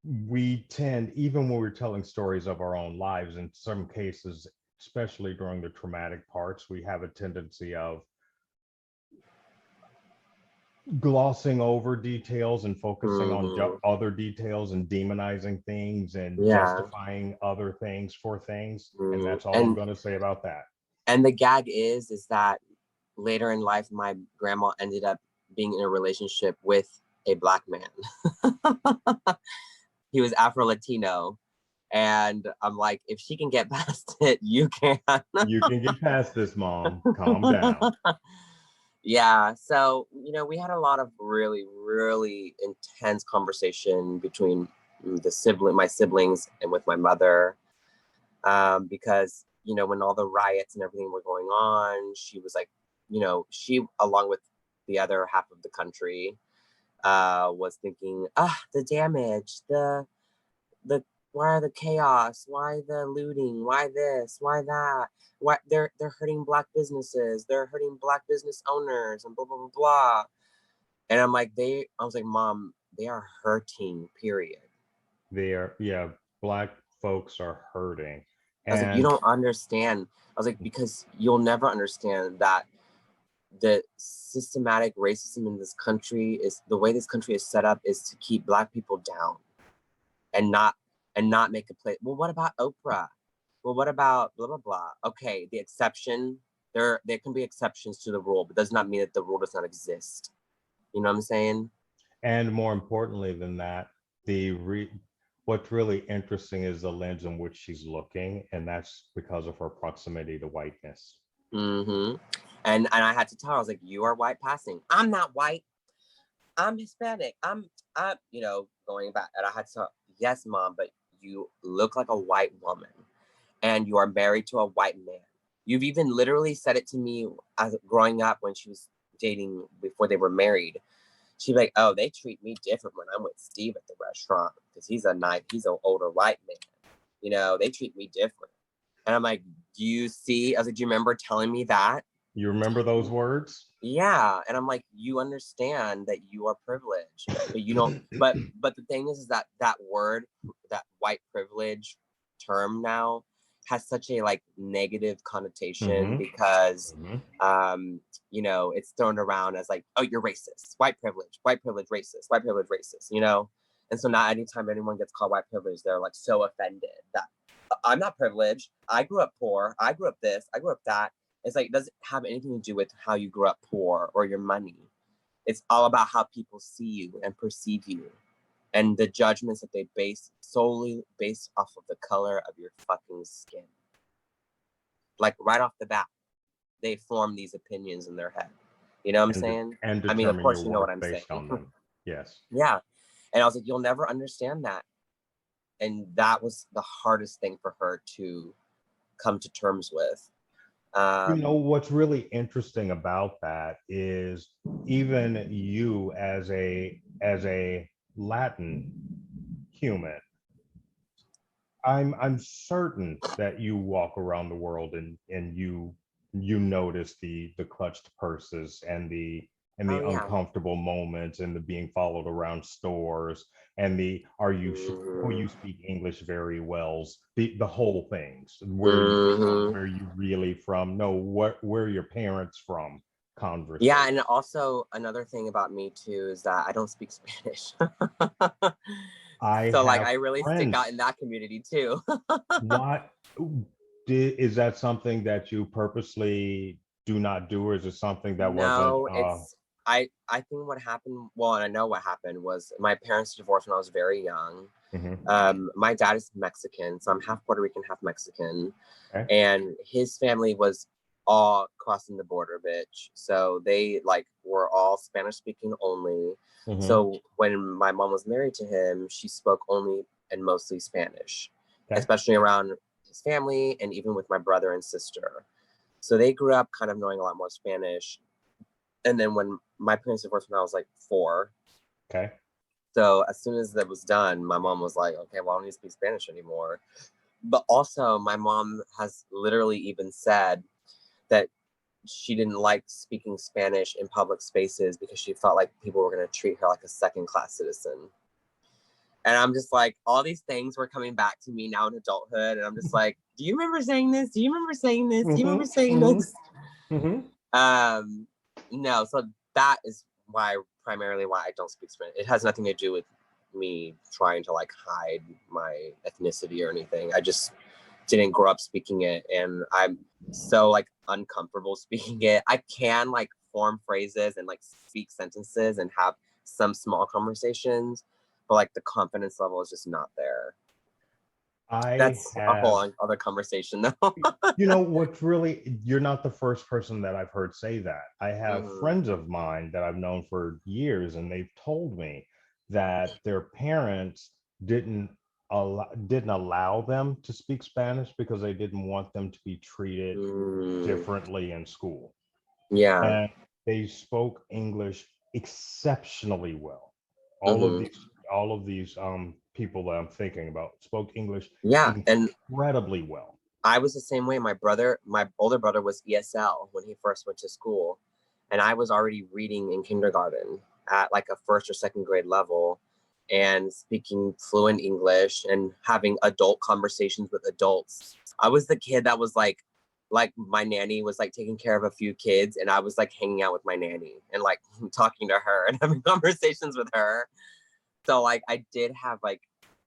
We tend, even when we're telling stories of our own lives, in some cases, especially during the traumatic parts, we have a tendency of glossing over details and focusing on Mhm. other details and demonizing things and Yeah. justifying other things for things. And Mhm. that's all I'm going to say about that. And the gag is that later in life, my grandma ended up being in a relationship with a Black man. He was Afro Latino. And I'm like, if she can get past it, you can. You can get past this, Mom. Calm down. Yeah. So, we had a lot of really, really intense conversation between my siblings and with my mother. Because, when all the riots and everything were going on, she was like, she, along with the other half of the country, was thinking, the damage, the why the chaos, why the looting, why this, why that, why they're hurting Black businesses, they're hurting Black business owners, and blah blah blah blah. And I was like, Mom, they are hurting, period. Yeah, Black folks are hurting. I was like, you And don't understand. I was like, because you'll never understand that the systematic racism in this country is the way this country is set up is to keep Black people down and not make a play. Well, what about Oprah? Well, what about blah blah blah? Okay, the exception, there can be exceptions to the rule, but does not mean that the rule does not exist. You know what I'm saying? more importantly than that, what's really interesting is the lens in which she's looking, and that's because of her proximity to whiteness. Mm-hmm. And I had to tell her, I was like, you are white passing. I'm not white. I'm Hispanic. I'm going back. And I had to tell her, yes, Mom, but you look like a white woman and you are married to a white man. You've even literally said it to me as growing up when she was dating before they were married. She'd be like, "Oh, they treat me different when I'm with Steve at the restaurant because he's an older white man. They treat me different." And I'm like, "Do you see?" I was like, "Do you remember telling me that?" You remember those words? Yeah, and I'm like, "You understand that you are privileged, but you don't." But the thing is that word, that white privilege term now has such a negative connotation Mm-hmm. because Mm-hmm. it's thrown around as like, oh, you're racist, white privilege, racist, white privilege, racist. And so now anytime anyone gets called white privilege, they're like so offended that I'm not privileged. I grew up poor. I grew up this. I grew up that. It's like, it doesn't have anything to do with how you grew up poor or your money. It's all about how people see you and perceive you and the judgments that they base solely based off of the color of your fucking skin. Like right off the bat, they form these opinions in their head. You know what I'm saying? And I mean, of determine your course, you know worth what I'm saying. based on them. Yes. Yeah. And I was like, you'll never understand that. And that was the hardest thing for her to come to terms with. What's really interesting about that is even you as a Latin human, I'm certain that you walk around the world and you notice the clutched purses and Oh, the yeah. uncomfortable moments and the being followed around stores and the are you oh Mm-hmm. you speak English very well, the whole things. Where are you from? Mm-hmm. Where are you really from? No, where are your parents from? Yeah, Conversation. and also another thing about me too is that I don't speak Spanish. I So have I really stick out in friends. that community too. Why is that something that you purposely do not do, or is it something that wasn't? No, I think what happened, well, and I know what happened was my parents divorced when I was very young. Mhm. My dad is Mexican, so I'm half Puerto Rican, half Mexican. Okay. And his family was all crossing the border, bitch. So they were all Spanish speaking only. Mhm. So when my mom was married to him, she spoke only and mostly Spanish, Okay. especially around his family and even with my brother and sister. So they grew up kind of knowing a lot more Spanish. And then when my parents divorced when I was 4, Okay. so as soon as that was done, my mom was like, okay, well, I don't need to speak Spanish anymore. But also my mom has literally even said that she didn't like speaking Spanish in public spaces because she felt like people were going to treat her like a second-class citizen. And I'm just like, all these things were coming back to me now in adulthood. And I'm just like, do you remember saying this? Do you remember saying this? Do you remember saying this? No, so that is primarily why I don't speak Spanish. It has nothing to do with me trying to like hide my ethnicity or anything. I just didn't grow up speaking it, and I'm so like uncomfortable speaking it. I can like form phrases and like speak sentences and have some small conversations, but like the confidence level is just not there. That's a whole other conversation though. You know what's really, you're not the first person that I've heard say that. I have friends of mine that I've known for years, and they've told me that their parents didn't allow them to speak Spanish because they didn't want them to be treated differently in school. Yeah. And they spoke English exceptionally well. All of these people that I'm thinking about spoke English incredibly well. I was the same way. My older brother was ESL when he first went to school, and I was already reading in kindergarten at like a first or second grade level and speaking fluent English and having adult conversations with adults. I was the kid that was like my nanny was like taking care of a few kids, and I was like hanging out with my nanny and like talking to her and having conversations with her. So like I did have like,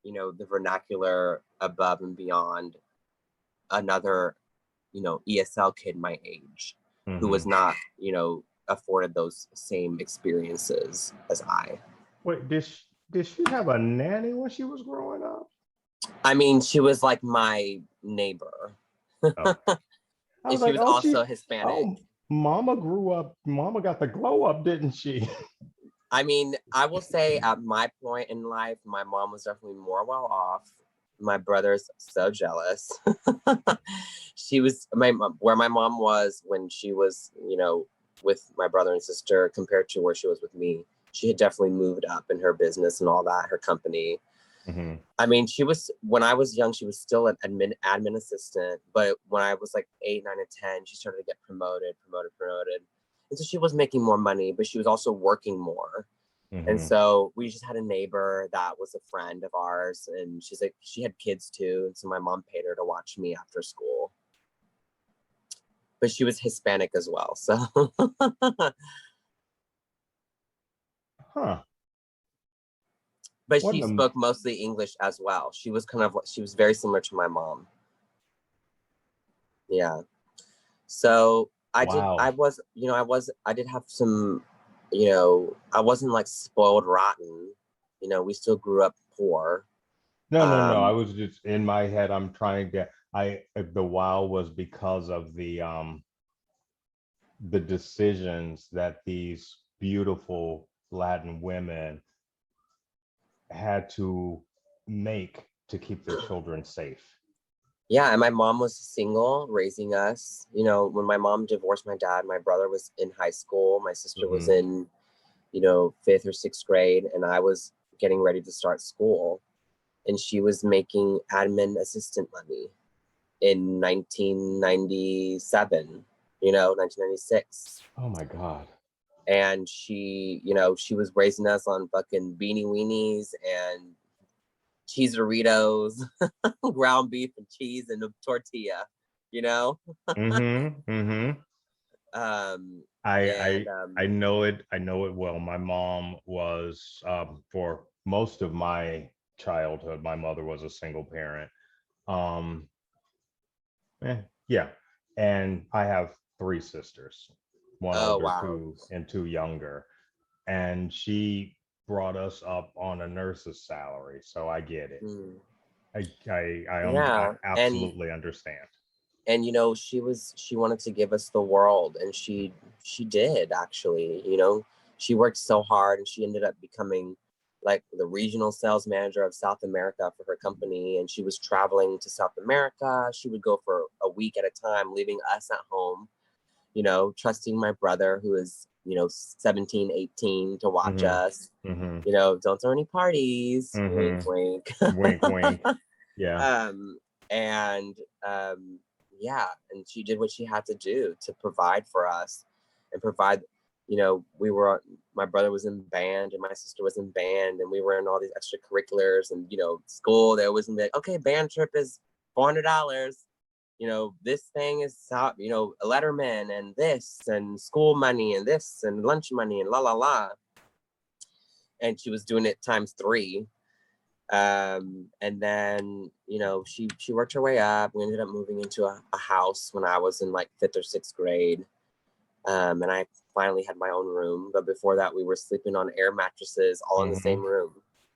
you know, the vernacular above and beyond another, you know, ESL kid my age who was not, you know, afforded those same experiences as I. Wait, did she have a nanny when she was growing up? I mean, she was like my neighbor. Oh. And she was also Hispanic. Oh, Mama grew up. Mama got the glow up, didn't she? I mean, I will say at my point in life, my mom was definitely more well off. My brother's so jealous. She was where my mom was when she was, you know, with my brother and sister compared to where she was with me. She had definitely moved up in her business and all that, her company. I mean, when I was young, she was still an admin assistant. But when I was like 8, 9, and 10, she started to get promoted. And so she was making more money, but she was also working more. And so we just had a neighbor that was a friend of ours, and she's like, she had kids too. And so my mom paid her to watch me after school. But she was Hispanic as well. So. But she spoke mostly English as well. She was very similar to my mom. Yeah. So I did have some, you know, I wasn't like spoiled rotten. You know, we still grew up poor. No. I was just in my head. I'm trying to the wow was because of the decisions that these beautiful Latin women had to make to keep their children safe. Yeah, and my mom was single, raising us. You know, when my mom divorced my dad, my brother was in high school. My sister was in, you know, 5th or 6th grade, and I was getting ready to start school. And she was making admin assistant money in 1997, you know, 1996. Oh my God. And she, you know, she was raising us on fucking beanie weenies and cheese Doritos, ground beef and cheese and a tortilla, you know? I know it well. My mom was for most of my childhood, my mother was a single parent. Yeah. And I have 3 sisters, one older, 2 younger. And she brought us up on a nurse's salary, so I get it. I absolutely understand. And you know, she wanted to give us the world, and she did actually. You know, she worked so hard, and she ended up becoming like the regional sales manager of South America for her company. And she was traveling to South America. She would go for a week at a time, leaving us at home, you know, trusting my brother, who is, you know, 17, 18, to watch us. You know, don't throw any parties. Wink, wink. Wink, wink. Yeah. yeah, and she did what she had to do to provide for us and provide, you know, my brother was in band and my sister was in band, and we were in all these extracurriculars, and, you know, school, they always be like, okay, band trip is $400. You know, this thing is, you know, a Letterman and this and school money and this and lunch money and la la la. And she was doing it times 3. And then, you know, she worked her way up. We ended up moving into a house when I was in like 5th or 6th grade. And I finally had my own room. But before that, we were sleeping on air mattresses all in the same room.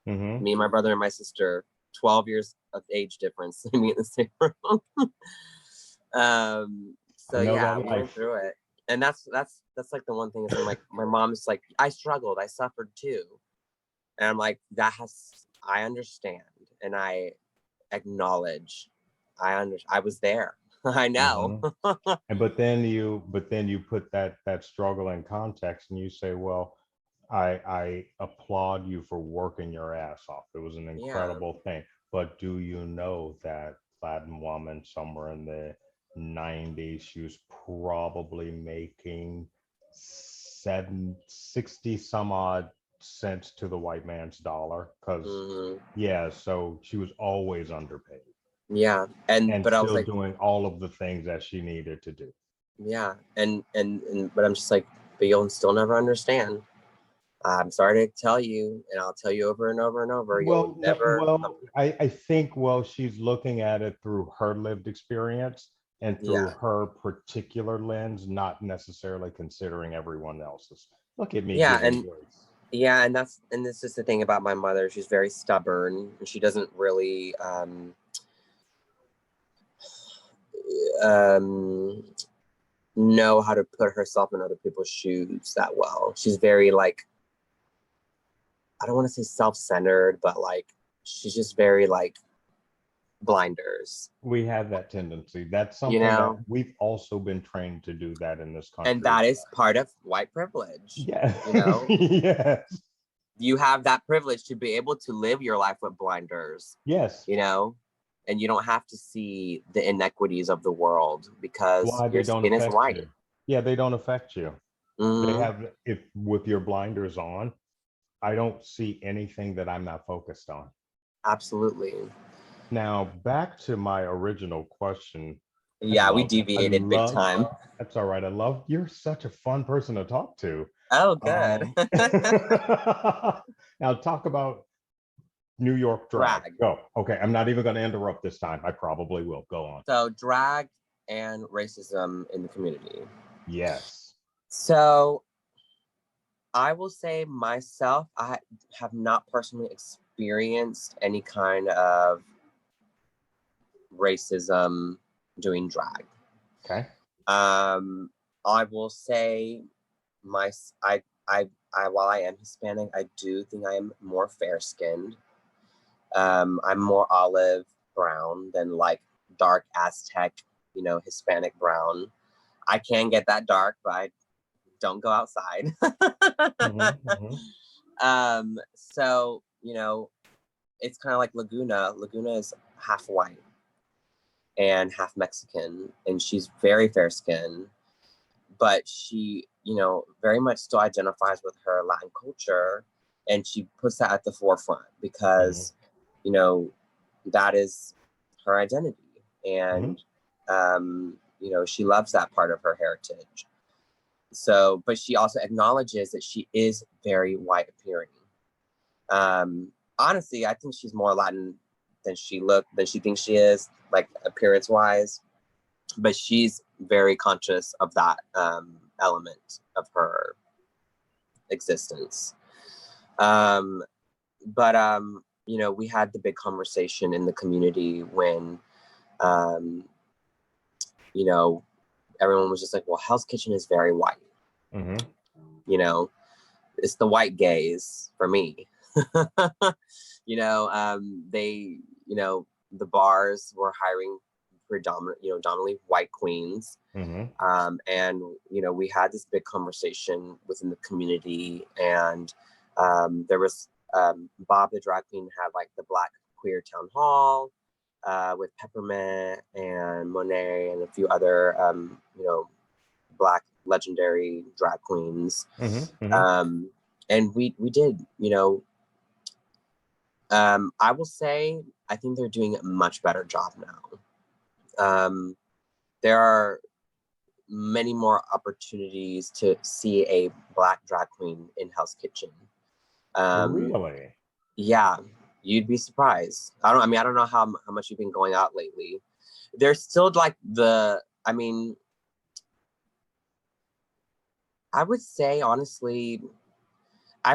Me and my brother and my sister, 12 years of age difference, sleeping in the same room. So yeah, we went through it. And that's like the one thing is, I'm like, my mom's like, I struggled, I suffered too. And I'm like, I understand, and I acknowledge, I was there. I know. But then you put that struggle in context, and you say, well, I applaud you for working your ass off. It was an incredible thing. But do you know that Latin woman somewhere in the 90s, she was probably making 60 some odd cents to the white man's dollar? Because so she was always underpaid. Yeah. And but I was still like, doing all of the things that she needed to do. Yeah. And but I'm just like, but you'll still never understand. I'm sorry to tell you, and I'll tell you over and over and over. You'll never. I think, she's looking at it through her lived experience and through her particular lens, not necessarily considering everyone else's. Look at me giving grace. Yeah, and this is the thing about my mother. She's very stubborn, and she doesn't really know how to put herself in other people's shoes that well. She's very, like, I don't want to say self-centered, but like, she's just very like blinders. We have that tendency. That's something that we've also been trained to do that in this country. And that is part of white privilege. Yeah. You know? Yes. You have that privilege to be able to live your life with blinders. Yes. You know? And you don't have to see the inequities of the world because your skin is white. Yeah, they don't affect you. They have, if with your blinders on, I don't see anything that I'm not focused on. Absolutely. Now, back to my original question. Yeah, we deviated big time. That's all right. You're such a fun person to talk to. Oh, good. Now, talk about New York drag. Go. Okay, I'm not even going to interrupt this time. I probably will. Go on. So, drag and racism in the community. Yes. So, I will say myself, I have not personally experienced any kind of racism doing drag. Okay. I will say while I am Hispanic, I do think I am more fair-skinned. I'm more olive brown than like dark Aztec, you know, Hispanic brown. I can get that dark, but I don't go outside. So, you know, it's kind of like Laguna. Laguna is half white and half Mexican, and she's very fair skinned, but she, you know, very much still identifies with her Latin culture, and she puts that at the forefront because, you know, that is her identity. And, you know, she loves that part of her heritage. So, but she also acknowledges that she is very white appearing. Honestly, I think she's more Latin than she thinks she is, like appearance wise. But she's very conscious of that element of her existence. But you know, we had the big conversation in the community when, you know, everyone was just like, well, Hell's Kitchen is very white. You know, it's the white gays for me. You know, they, you know, the bars were hiring dominantly white queens. And, you know, we had this big conversation within the community, and there was Bob the drag queen had like the Black queer town hall. with Peppermint and Monet and a few other, you know, Black legendary drag queens. And we did, you know, I will say, I think they're doing a much better job now. There are many more opportunities to see a Black drag queen in Hell's Kitchen. Really? Yeah, you'd be surprised. I mean, I don't know how much you've been going out lately. There's still like I mean, I would say honestly, I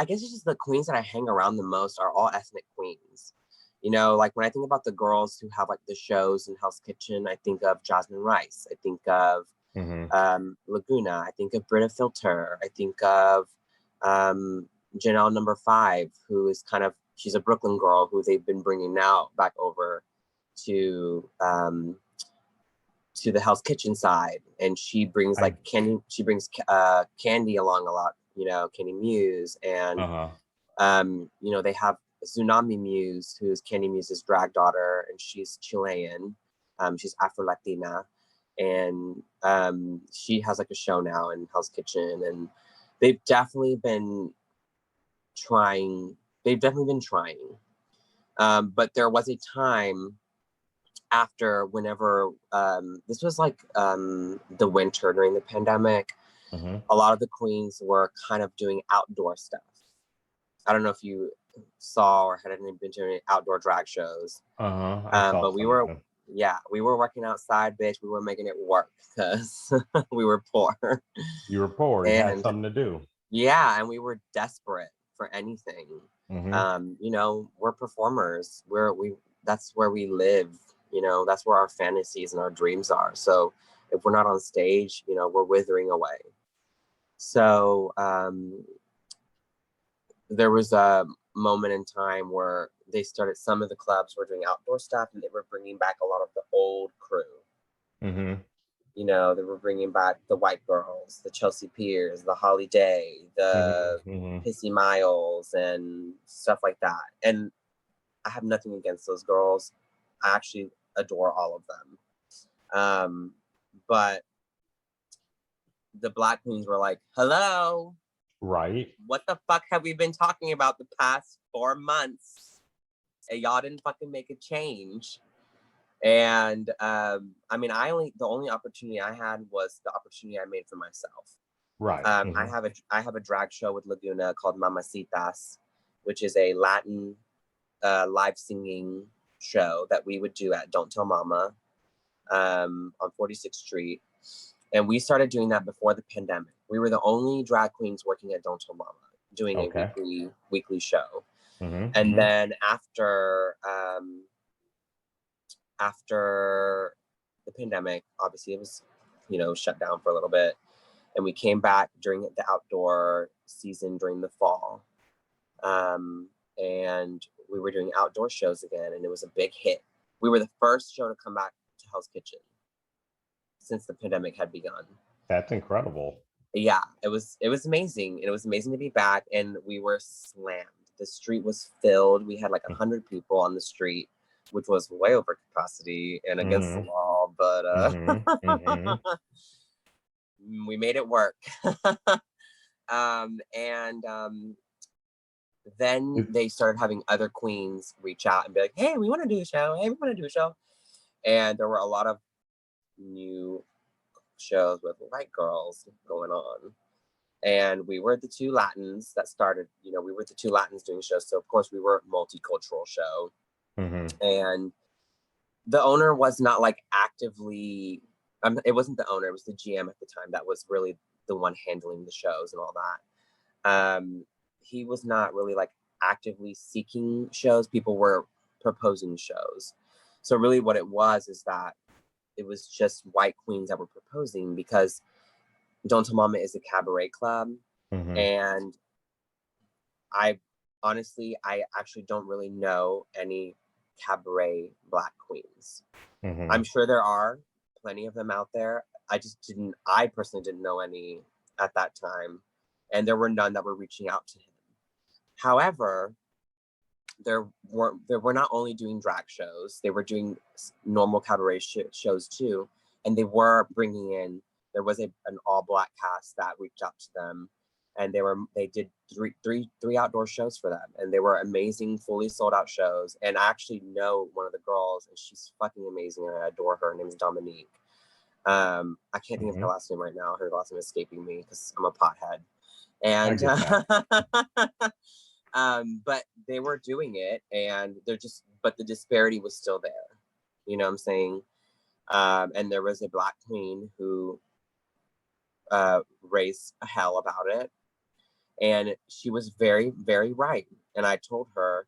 guess it's just the queens that I hang around the most are all ethnic queens. You know, like when I think about the girls who have like the shows in Hell's Kitchen, I think of Jasmine Rice. I think of Laguna. I think of Britta Filter. I think of Janelle Number 5, who is she's a Brooklyn girl who they've been bringing now back over to the Hell's Kitchen side, and she brings like Candy. She brings Candy along a lot. You know, Candy Muse, and you know, they have Tsunami Muse, who's Candy Muse's drag daughter, and she's Chilean. She's Afro Latina, and she has like a show now in Hell's Kitchen, and they've definitely been trying. But there was a time after whenever this was like the winter during the pandemic, a lot of the queens were kind of doing outdoor stuff. I don't know if you saw or had been doing outdoor drag shows. But we were working outside, bitch. We were making it work because we were poor. You were poor. You had something to do. Yeah, and we were desperate for anything. You know, we're performers. That's where we live. You know, that's where our fantasies and our dreams are. So if we're not on stage, you know, we're withering away. So there was a moment in time where some of the clubs were doing outdoor stuff, and they were bringing back a lot of the old crew. You know, they were bringing back the White Girls, the Chelsea Piers, the Holly Day, the Pissy Miles, and stuff like that. And I have nothing against those girls. I actually adore all of them. But the Black queens were like, hello. Right. What the fuck have we been talking about the past 4 months? And y'all didn't fucking make a change. And I mean, the only opportunity I had was the opportunity I made for myself. Right. I have a drag show with Laguna called Mamacitas, which is a Latin live singing show that we would do at Don't Tell Mama on 46th Street. And we started doing that before the pandemic. We were the only drag queens working at Don't Tell Mama, doing a weekly show. And then after the pandemic, obviously it was, you know, shut down for a little bit. And we came back during the outdoor season during the fall. And we were doing outdoor shows again, and it was a big hit. We were the first show to come back to Hell's Kitchen since the pandemic had begun. That's incredible. Yeah, it was amazing. And it was amazing to be back, and we were slammed. The street was filled. We had like 100 people on the street, which was way over capacity and against the law, but we made it work. Then they started having other queens reach out and be like, hey, we want to do a show. Hey, we want to do a show. And there were a lot of new shows with white girls going on. And we were the two Latins that started, you know, we were the two Latins doing shows. So of course we were a multicultural show. And the owner was not like actively, it wasn't the owner, it was the GM at the time that was really the one handling the shows and all that. He was not really like actively seeking shows. People were proposing shows. So really what it was is that it was just white queens that were proposing, because Don't Tell Mama is a cabaret club. And I actually don't really know any cabaret Black queens. I'm sure there are plenty of them out there. I personally didn't know any at that time. And there were none that were reaching out to him. However, they were not only doing drag shows, they were doing normal cabaret shows too, and they were bringing in. There was an all black cast that reached out to them, and they did three outdoor shows for them, and they were amazing, fully sold out shows. And I actually know one of the girls, and she's fucking amazing, and I adore her. Her name is Dominique. I can't think of her last name right now. Her last name is escaping me because I'm a pothead. And but they were doing it, and but the disparity was still there. You know what I'm saying? And there was a black queen who raised hell about it, and she was very, very right. And I told her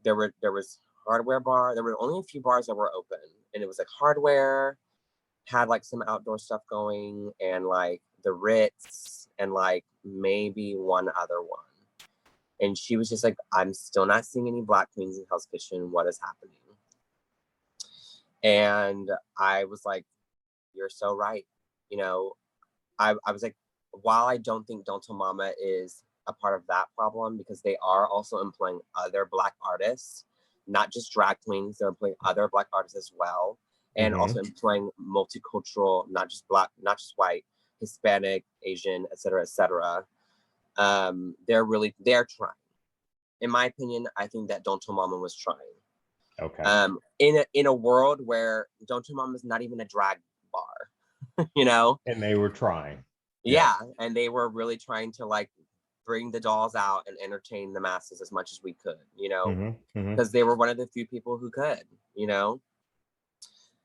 there was hardware bar. There were only a few bars that were open, and it was like hardware, had like some outdoor stuff going, and like the Ritz, and like maybe one other one. And she was just like, I'm still not seeing any black queens in Hell's Kitchen. What is happening? And I was like, you're so right. You know, I was like, while I don't think Don't Tell Mama is a part of that problem, because they are also employing other black artists, not just drag queens, they're employing other black artists as well. And also employing multicultural, not just black, not just white, Hispanic, Asian, et cetera, et cetera. They're trying. In my opinion, I think that Don't Tell Mama was trying. Okay. In a world where Don't Tell Mama is not even a drag bar, you know? And they were trying. Yeah, and they were really trying to like bring the dolls out and entertain the masses as much as we could, you know? Because they were one of the few people who could, you know?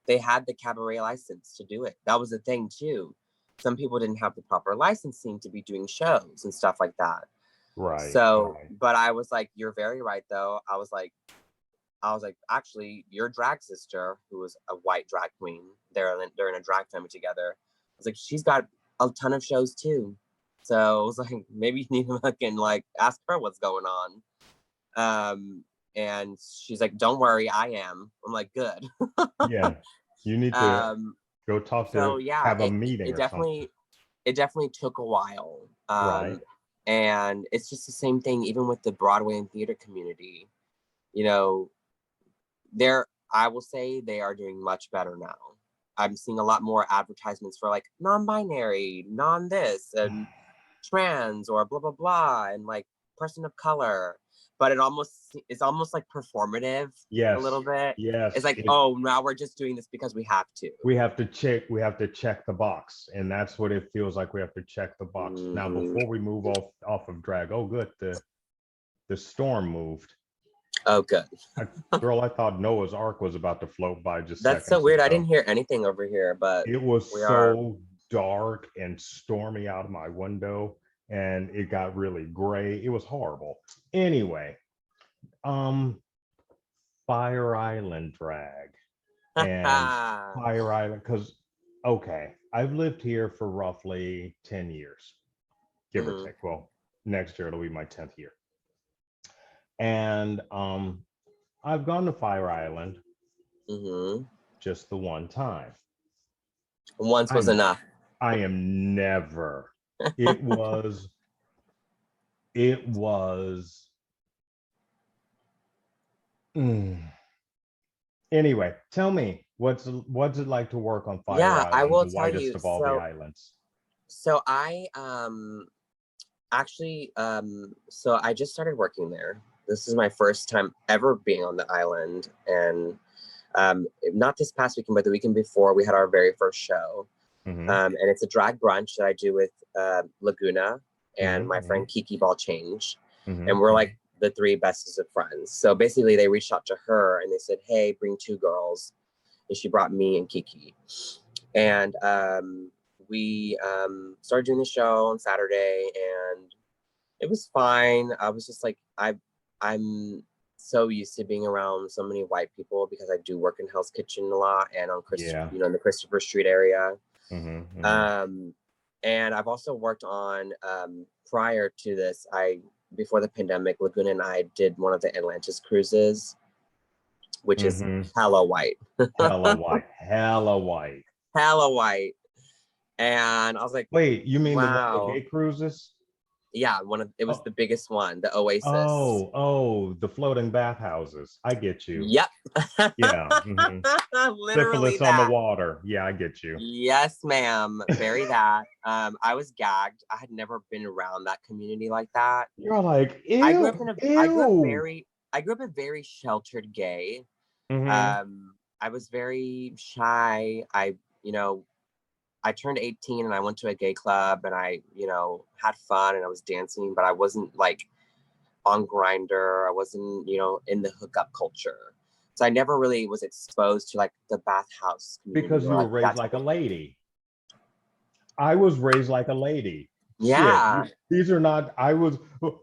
They had the cabaret license to do it. That was the thing too. Some people didn't have the proper licensing to be doing shows and stuff like that. Right. So, but I was like, you're very right though. I was like, actually, your drag sister, who was a white drag queen, they're in a drag family together. I was like, she's got a ton of shows too. So I was like, maybe you need to look and like ask her what's going on. And she's like, don't worry, I am. I'm like, good. Yeah. You need to go talk to, have a meeting. It definitely took a while. Right. And it's just the same thing, even with the Broadway and theater community. You know, I will say they are doing much better now. I'm seeing a lot more advertisements for like non-binary, non-this, and trans, or blah, blah, blah, and like person of color. But it's almost like performative a little bit. Yes. It's like, oh, now we're just doing this because we have to. We have to check the box. And that's what it feels like. We have to check the box. Now, before we move off of drag, oh, good. The storm moved. Oh, good. Girl, I thought Noah's Ark was about to float by just That's so weird. I didn't hear anything over here, but it was so dark and stormy out of my window, and it got really gray. It was horrible. Anyway, Fire Island drag and Fire Island, because I've lived here for roughly 10 years, give or take. Well, next year it'll be my 10th year. And I've gone to Fire Island just the one time. Once was enough. I am never. It was. Anyway, tell me, what's it like to work on Fire Island? I will the tell whitest you. of all the islands. So I actually so I just started working there. This is my first time ever being on the island, and not this past weekend, but the weekend before, we had our very first show. And it's a drag brunch that I do with Laguna and my friend Kiki Ballchange. And we're like the three bestest of friends. So basically they reached out to her and they said, hey, bring 2 girls. And she brought me and Kiki. And we started doing the show on Saturday, and it was fine. I was just like, I'm so used to being around so many white people because I do work in Hell's Kitchen a lot and on in the Christopher Street area. And I've also worked on prior to this, before the pandemic, Laguna and I did one of the Atlantis cruises, which is hella white. hella white. And I was like, wait, you mean the gay cruises? Yeah, it was the biggest one, the Oasis. The floating bathhouses. I get you. Yep. Yeah. Mm-hmm. Literally Syphilis on the that. water. Yeah, I get you. Yes, ma'am. Very that. I was gagged. I had never been around that community like that. You're like, I grew up ew, in a ew. I grew up a very sheltered gay. Mm-hmm. I was very shy. You know, I turned 18 and I went to a gay club and I, had fun and I was dancing, but I wasn't like on Grinder. I wasn't, in the hookup culture. So I never really was exposed to like the bathhouse community Because or you were like raised that like type a of. lady. I was raised like a lady. Shit. Yeah. These are not,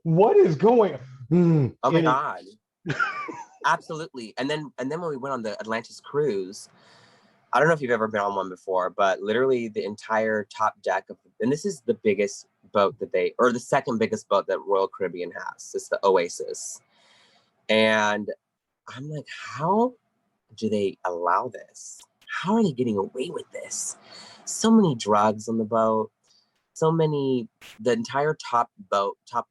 what is going Oh my any God. Absolutely. And then when we went on the Atlantis cruise, I don't know if you've ever been on one before, but literally the entire top deck and this is the biggest boat or the second biggest boat that Royal Caribbean has. It's the Oasis. And I'm like, how do they allow this? How are they getting away with this? So many drugs on the boat, the entire top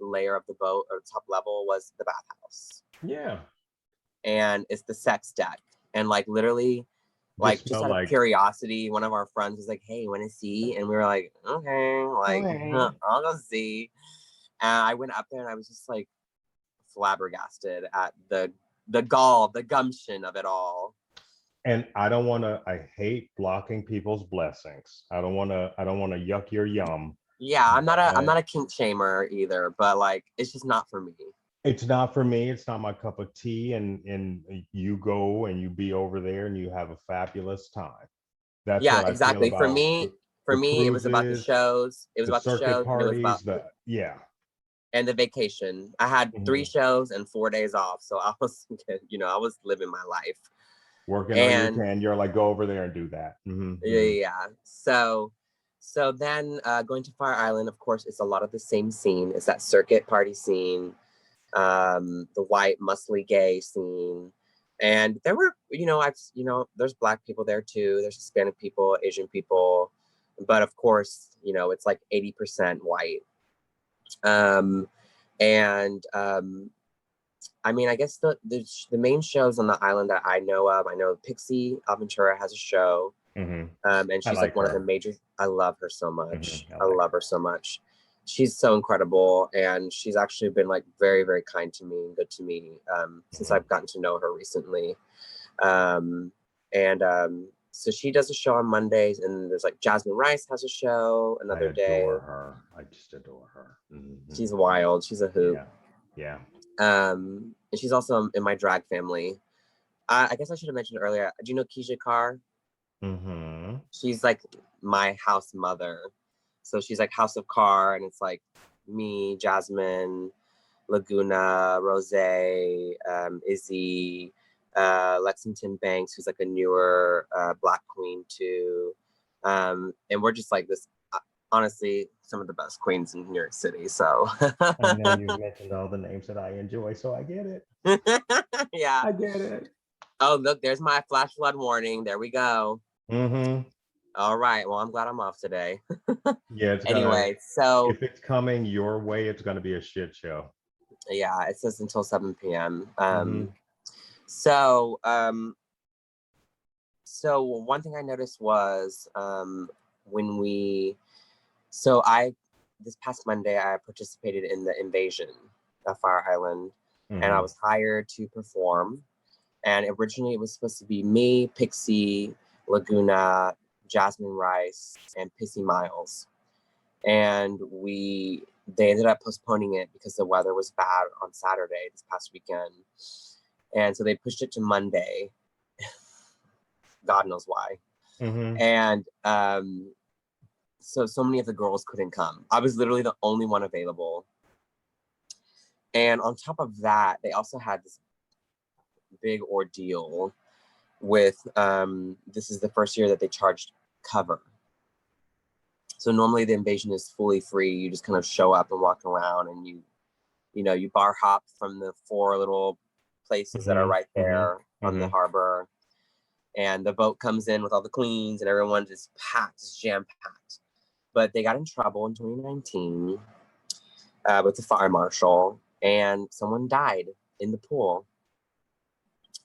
layer of the boat or top level was the bathhouse. Yeah. And it's the sex deck. And like literally, like Just just smell out of like, curiosity, one of our friends was like, "Hey, want to see?" And we were like, "Okay, like I'll go see." And I went up there and I was just like flabbergasted at the gall, the gumption of it all. and I hate blocking people's blessings. I don't want to yuck your yum. Yeah, I'm But not a kink shamer either, but like it's just not for me. it's not for me. It's not my cup of tea. And you go and you be over there and you have a fabulous time. That's Yeah, what I feel exactly. about For the me, it was about the cruises, shows. It was the about the circuit shows, and it was about parties, yeah. and the vacation. I had 3 Mhm. shows and 4 days off, so I was, I was living my life. Working on your And tan. You're like, go over there and do that. yeah, yeah. So then going to Fire Island, of course, it's a lot of the same scene. It's that circuit party scene, the white muscly gay scene. And there were, there's black people there too. There's Hispanic people, Asian people, but of course, it's like 80% white. Um, and I mean, I guess the main shows on the island that I know of, I know Pixie Aventura has a show, and I she's like like one of the her. major. I love her so much. I I like love her so much. She's so incredible, and she's actually been like very, very kind to me and good to me since her. I've gotten to know her recently. And so she does a show on Mondays, and there's like Jasmine Rice has a show I another day. adore her. I just adore her. She's wild. She's a hoot. Yeah. Yeah. And she's also in my drag family. I guess I should have mentioned earlier. Do you know Keisha Carr? Mm-hmm. She's like my house mother. So she's like House of Carr, and it's like me, Jasmine, Laguna, Rose, Izzy, Lexington Banks, who's like a newer Black queen too. And we're just like this, honestly, some of the best queens in New York City. So I know you've mentioned all the names that I enjoy, so I get it. yeah. I get it. Oh, look, there's my flash flood warning. There we go. Mm-hmm. All right. Well, I'm glad I'm off today. Yeah, Anyway, so if it's coming your way, it's gonna be a shit show. yeah, it says until 7 p.m. Mm-hmm. So so one thing I noticed was when this past Monday I participated in the invasion of Fire Island, and I was hired to perform. And originally it was supposed to be me, Pixie, Laguna, Jasmine Rice, and Pissy Miles. And they ended up postponing it because the weather was bad on Saturday this past weekend. And so they pushed it to Monday. God knows why. Mm-hmm. And so many of the girls couldn't come. I was literally the only one available. And on top of that, they also had this big ordeal with this is the first year that they charged cover. So normally the invasion is fully free. You just kind of show up and walk around, and you bar hop from the 4 little places that are right there on the harbor. And the boat comes in with all the queens, and everyone just packed, just jam packed. But they got in trouble in 2019. with the fire marshal, and someone died in the pool.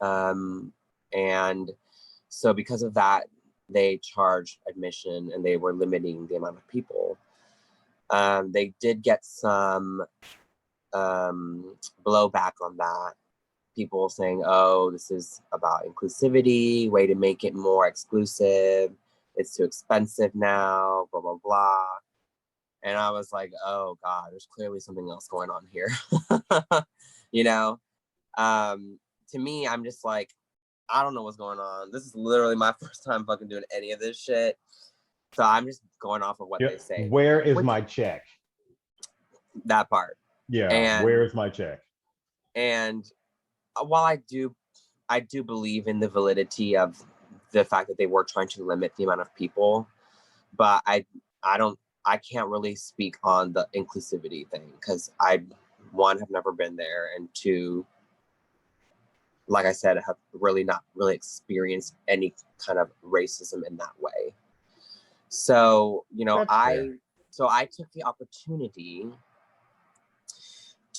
And so because of that, they charged admission and they were limiting the amount of people. They did get some blowback on that. People saying, oh, this is about inclusivity, way to make it more exclusive. It's too expensive now, blah, blah, blah. And I was like, oh God, there's clearly something else going on here. You know, to me, I'm just like, I don't know what's going on. This is literally my first time fucking doing any of this shit. So I'm just going off of what they say. Where is my check? That part. Yeah, and where is my check? And while I do believe in the validity of the fact that they were trying to limit the amount of people, but I can't really speak on the inclusivity thing because one, have never been there, and two, like I said, have really not really experienced any kind of racism in that way. So, you know, I took the opportunity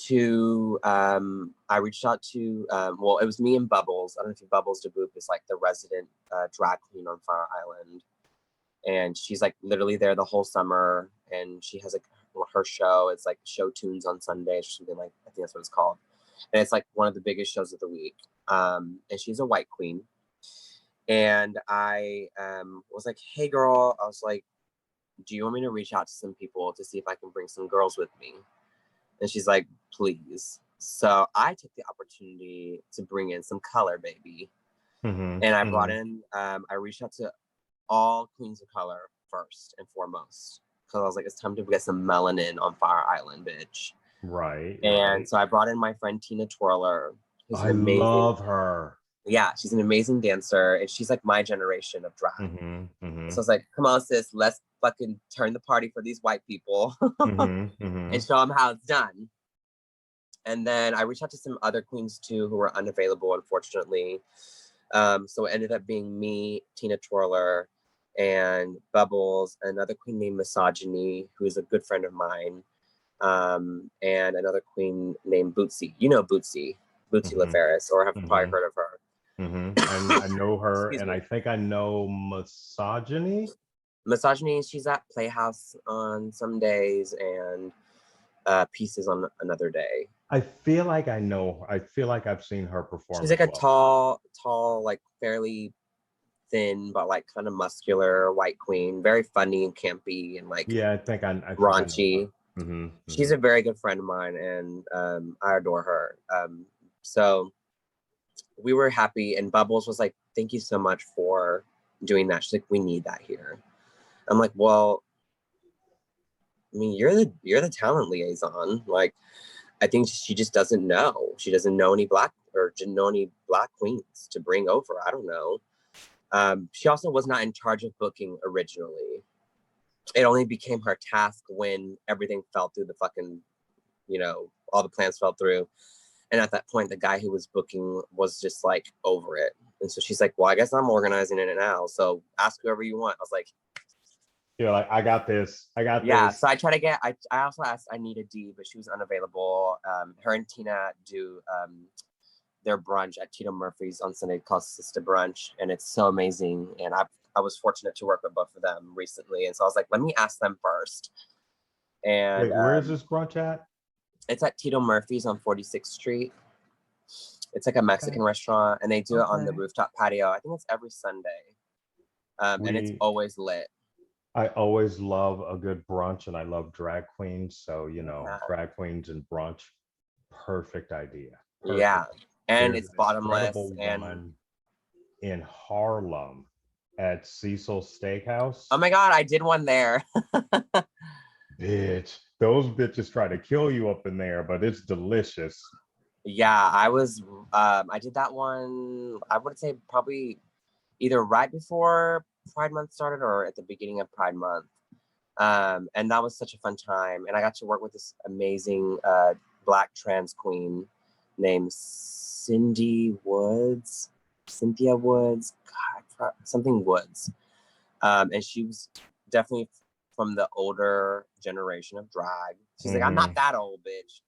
to, I reached out to, well, it was me and Bubbles. I don't know if Bubbles DeBoop is like the resident drag queen on Fire Island. And she's like literally there the whole summer. And she has like her show. It's like Show Tunes on Sundays or something like, I think that's what it's called. And it's like one of the biggest shows of the week. And she's a white queen. And I was like, hey girl, I was like, do you want me to reach out to some people to see if I can bring some girls with me? And she's like, please. So I took the opportunity to bring in some color, baby. And I brought in, I reached out to all queens of color first and foremost. Because I was like, it's time to get some melanin on Fire Island, bitch. Right. And so I brought in my friend Tina Twirler. Who's I love her. Yeah, she's an amazing dancer. And she's like my generation of drag. So I was like, come on, sis, let's fucking turn the party for these white people and show them how it's done. And then I reached out to some other queens too who were unavailable, unfortunately. So it ended up being me, Tina Twirler, and Bubbles, another queen named Misogyny, who is a good friend of mine, and another queen named Bootsy. You know Bootsy LaFerris, or have probably heard of her. I know her, and I think I know Misogyny. Misogyny, she's at Playhouse on some days and Pieces on another day. I feel like I know. I feel like I've seen her perform. She's like a tall, like fairly thin, but like kind of muscular white queen. Very funny and campy and like I think raunchy. She's a very good friend of mine, and I adore her. So we were happy, and Bubbles was like, thank you so much for doing that. She's like, we need that here. I'm like, well, I mean, you're the talent liaison. Like, I think she just doesn't know. She doesn't know any black queens to bring over. I don't know. She also was not in charge of booking originally. It only became her task when everything fell through the fucking, all the plans fell through. And at that point, the guy who was booking was just like over it. And so she's like, well, I guess I'm organizing it now. So ask whoever you want. I was like, you're like, I got this. Yeah, so I try to get, I also asked Anita D, but she was unavailable. Her and Tina do their brunch at Tito Murphy's on Sunday called Sister Brunch. And it's so amazing. And I was fortunate to work with both of them recently. And so I was like, let me ask them first. And wait, where is this brunch at? It's at Tito Murphy's on 46th Street. It's like a Mexican restaurant, and they do it on the rooftop patio. I think it's every Sunday. And it's always lit. I always love a good brunch, and I love drag queens. So, drag queens and brunch, perfect idea. Perfect. Yeah, and There's it's bottomless. And in Harlem at Cecil's Steakhouse. Oh my God, I did one there. Bitch, those bitches try to kill you up in there, but it's delicious. Yeah, I did that one, I would say probably either right before Pride Month started or at the beginning of Pride Month. And that was such a fun time. And I got to work with this amazing Black trans queen named Cynthia Woods, God, something Woods. And she was definitely from the older generation of drag. She's like, I'm not that old, bitch.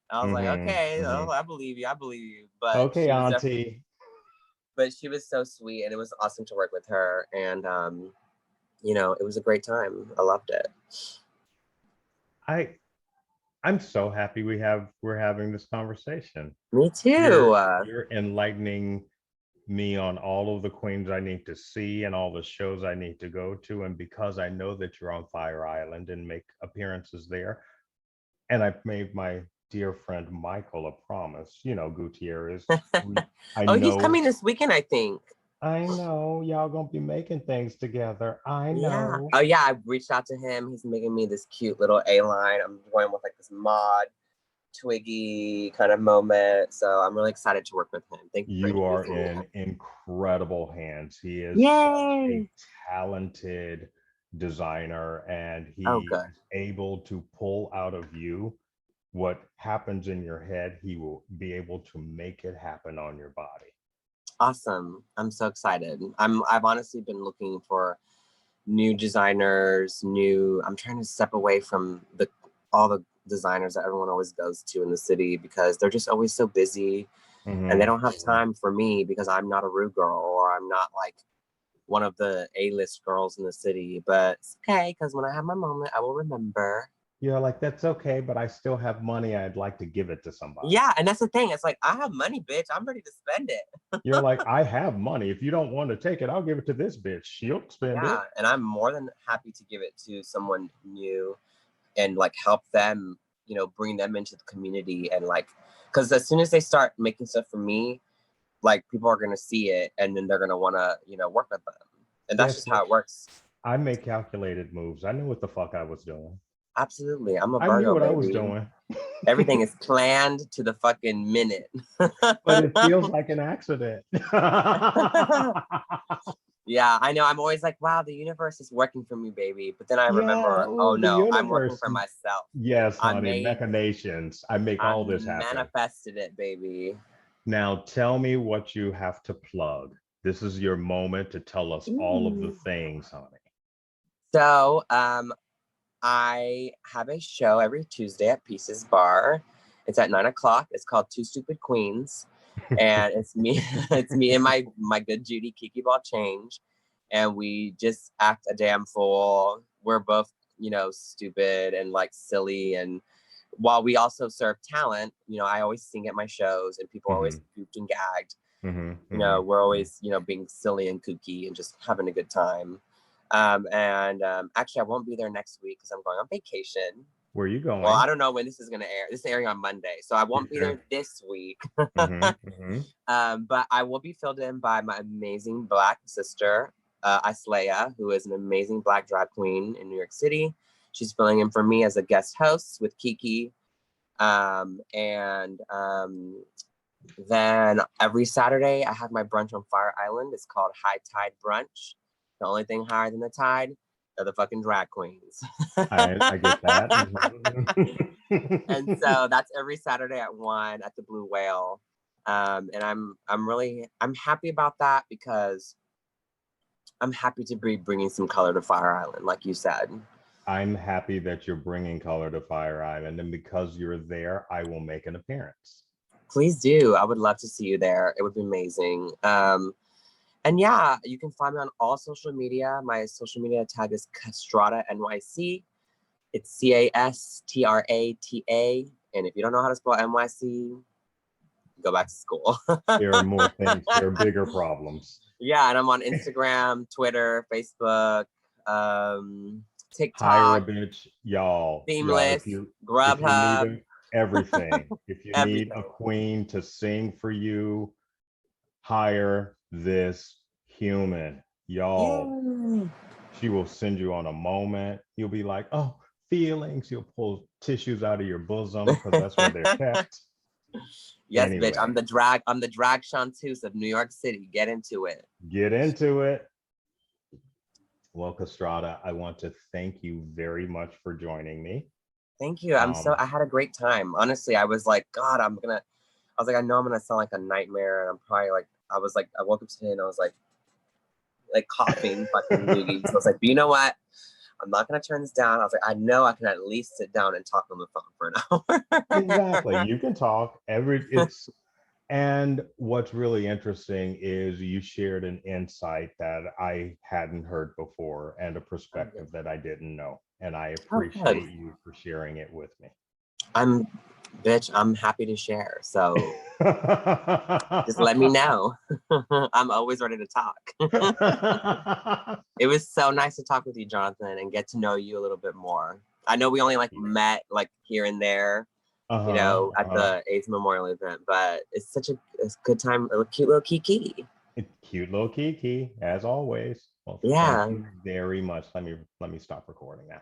I was like, okay, oh, I believe you. But okay, she was auntie. but she was so sweet, and it was awesome to work with her. And you know, it was a great time. I loved it. I'm so happy we're having this conversation. Me too. You're enlightening me on all of the queens I need to see and all the shows I need to go to. And because I know that you're on Fire Island and make appearances there, and I've made my dear friend Michael a promise, you know, Gutierrez. He's coming this weekend, I think. I know y'all gonna be making things together. I know. Yeah. Oh yeah, I reached out to him. He's making me this cute little A-line. I'm going with like this mod Twiggy kind of moment. So I'm really excited to work with him. Thank you. You are in incredible hands. He is a talented designer, and he is able to pull out of you what happens in your head. He will be able to make it happen on your body. Awesome. I'm so excited. I've honestly been looking for new designers, I'm trying to step away from all the designers that everyone always goes to in the city because they're just always so busy and they don't have time for me because I'm not a Rue girl or I'm not like one of the A-list girls in the city. But it's okay, because when I have my moment, I will remember. You're like, that's okay, but I still have money. I'd like to give it to somebody. Yeah, and that's the thing. It's like, I have money, bitch. I'm ready to spend it. You're like, I have money. If you don't want to take it, I'll give it to this bitch. She'll spend it. Yeah, and I'm more than happy to give it to someone new and like help them, you know, bring them into the community. And like, because as soon as they start making stuff for me, like people are going to see it and then they're going to want to, you know, work with them. And that's just how it works. I make calculated moves. I knew what the fuck I was doing. Absolutely. I'm a Virgo, I knew what baby. I was doing. Everything is planned to the fucking minute. But it feels like an accident. Yeah, I know. I'm always like, wow, the universe is working for me, baby. But then I remember, oh no, I'm working for myself. Yes, honey, machinations. I make all this happen. Manifested it, baby. Now tell me what you have to plug. This is your moment to tell us all of the things, honey. So, I have a show every Tuesday at Pieces Bar. It's at 9 o'clock. It's called Two Stupid Queens. And it's me and my good Judy, Kiki Ball Change. And we just act a damn fool. We're both, you know, stupid and like silly. And while we also serve talent, you know, I always sing at my shows and people are always gooped and gagged. You know, we're always, you know, being silly and kooky and just having a good time. Actually, I won't be there next week because I'm going on vacation. Where are you going? Well, I don't know when this is going to air. This is airing on Monday, so I won't be there this week. But I will be filled in by my amazing Black sister, Islaya, who is an amazing Black drag queen in New York City. She's filling in for me as a guest host with Kiki. Then every Saturday, I have my brunch on Fire Island. It's called High Tide Brunch. The only thing higher than the tide are the fucking drag queens. I get that. And so that's every Saturday at 1 at the Blue Whale. And I'm happy about that because I'm happy to be bringing some color to Fire Island, like you said. I'm happy that you're bringing color to Fire Island. And because you're there, I will make an appearance. Please do. I would love to see you there. It would be amazing. And yeah, you can find me on all social media. My social media tag is Castrata NYC. It's Castrata. And if you don't know how to spell NYC, go back to school. There are more things. There are bigger problems. Yeah, and I'm on Instagram, Twitter, Facebook, TikTok. Hire a bitch, y'all. Seamless, Grubhub. Everything. If you need a queen to sing for you, hire this human, y'all. Yeah. She will send you on a moment. You'll be like, oh, feelings. You'll pull tissues out of your bosom because that's where they're kept. Yes, anyway. Bitch. I'm the drag chanteuse of New York City. Get into it. Get into it. Well, Castrata, I want to thank you very much for joining me. Thank you. I had a great time. Honestly, I was like, God, I know I'm gonna sound like a nightmare, and I'm probably like, I woke up today and I was like coughing fucking loogies. So I was like, but you know what? I'm not gonna turn this down. I was like, I know I can at least sit down and talk on the phone for an hour. Exactly. You can talk and what's really interesting is you shared an insight that I hadn't heard before and a perspective that I didn't know. And I appreciate you for sharing it with me. I'm happy to share. So just let me know. I'm always ready to talk. It was so nice to talk with you, Jonathan, and get to know you a little bit more. I know we only met here and there, at the 8th Memorial event, but it's such a good time. A cute little Kiki. Cute little Kiki, as always. Well, yeah. thank you very much. Let me stop recording now.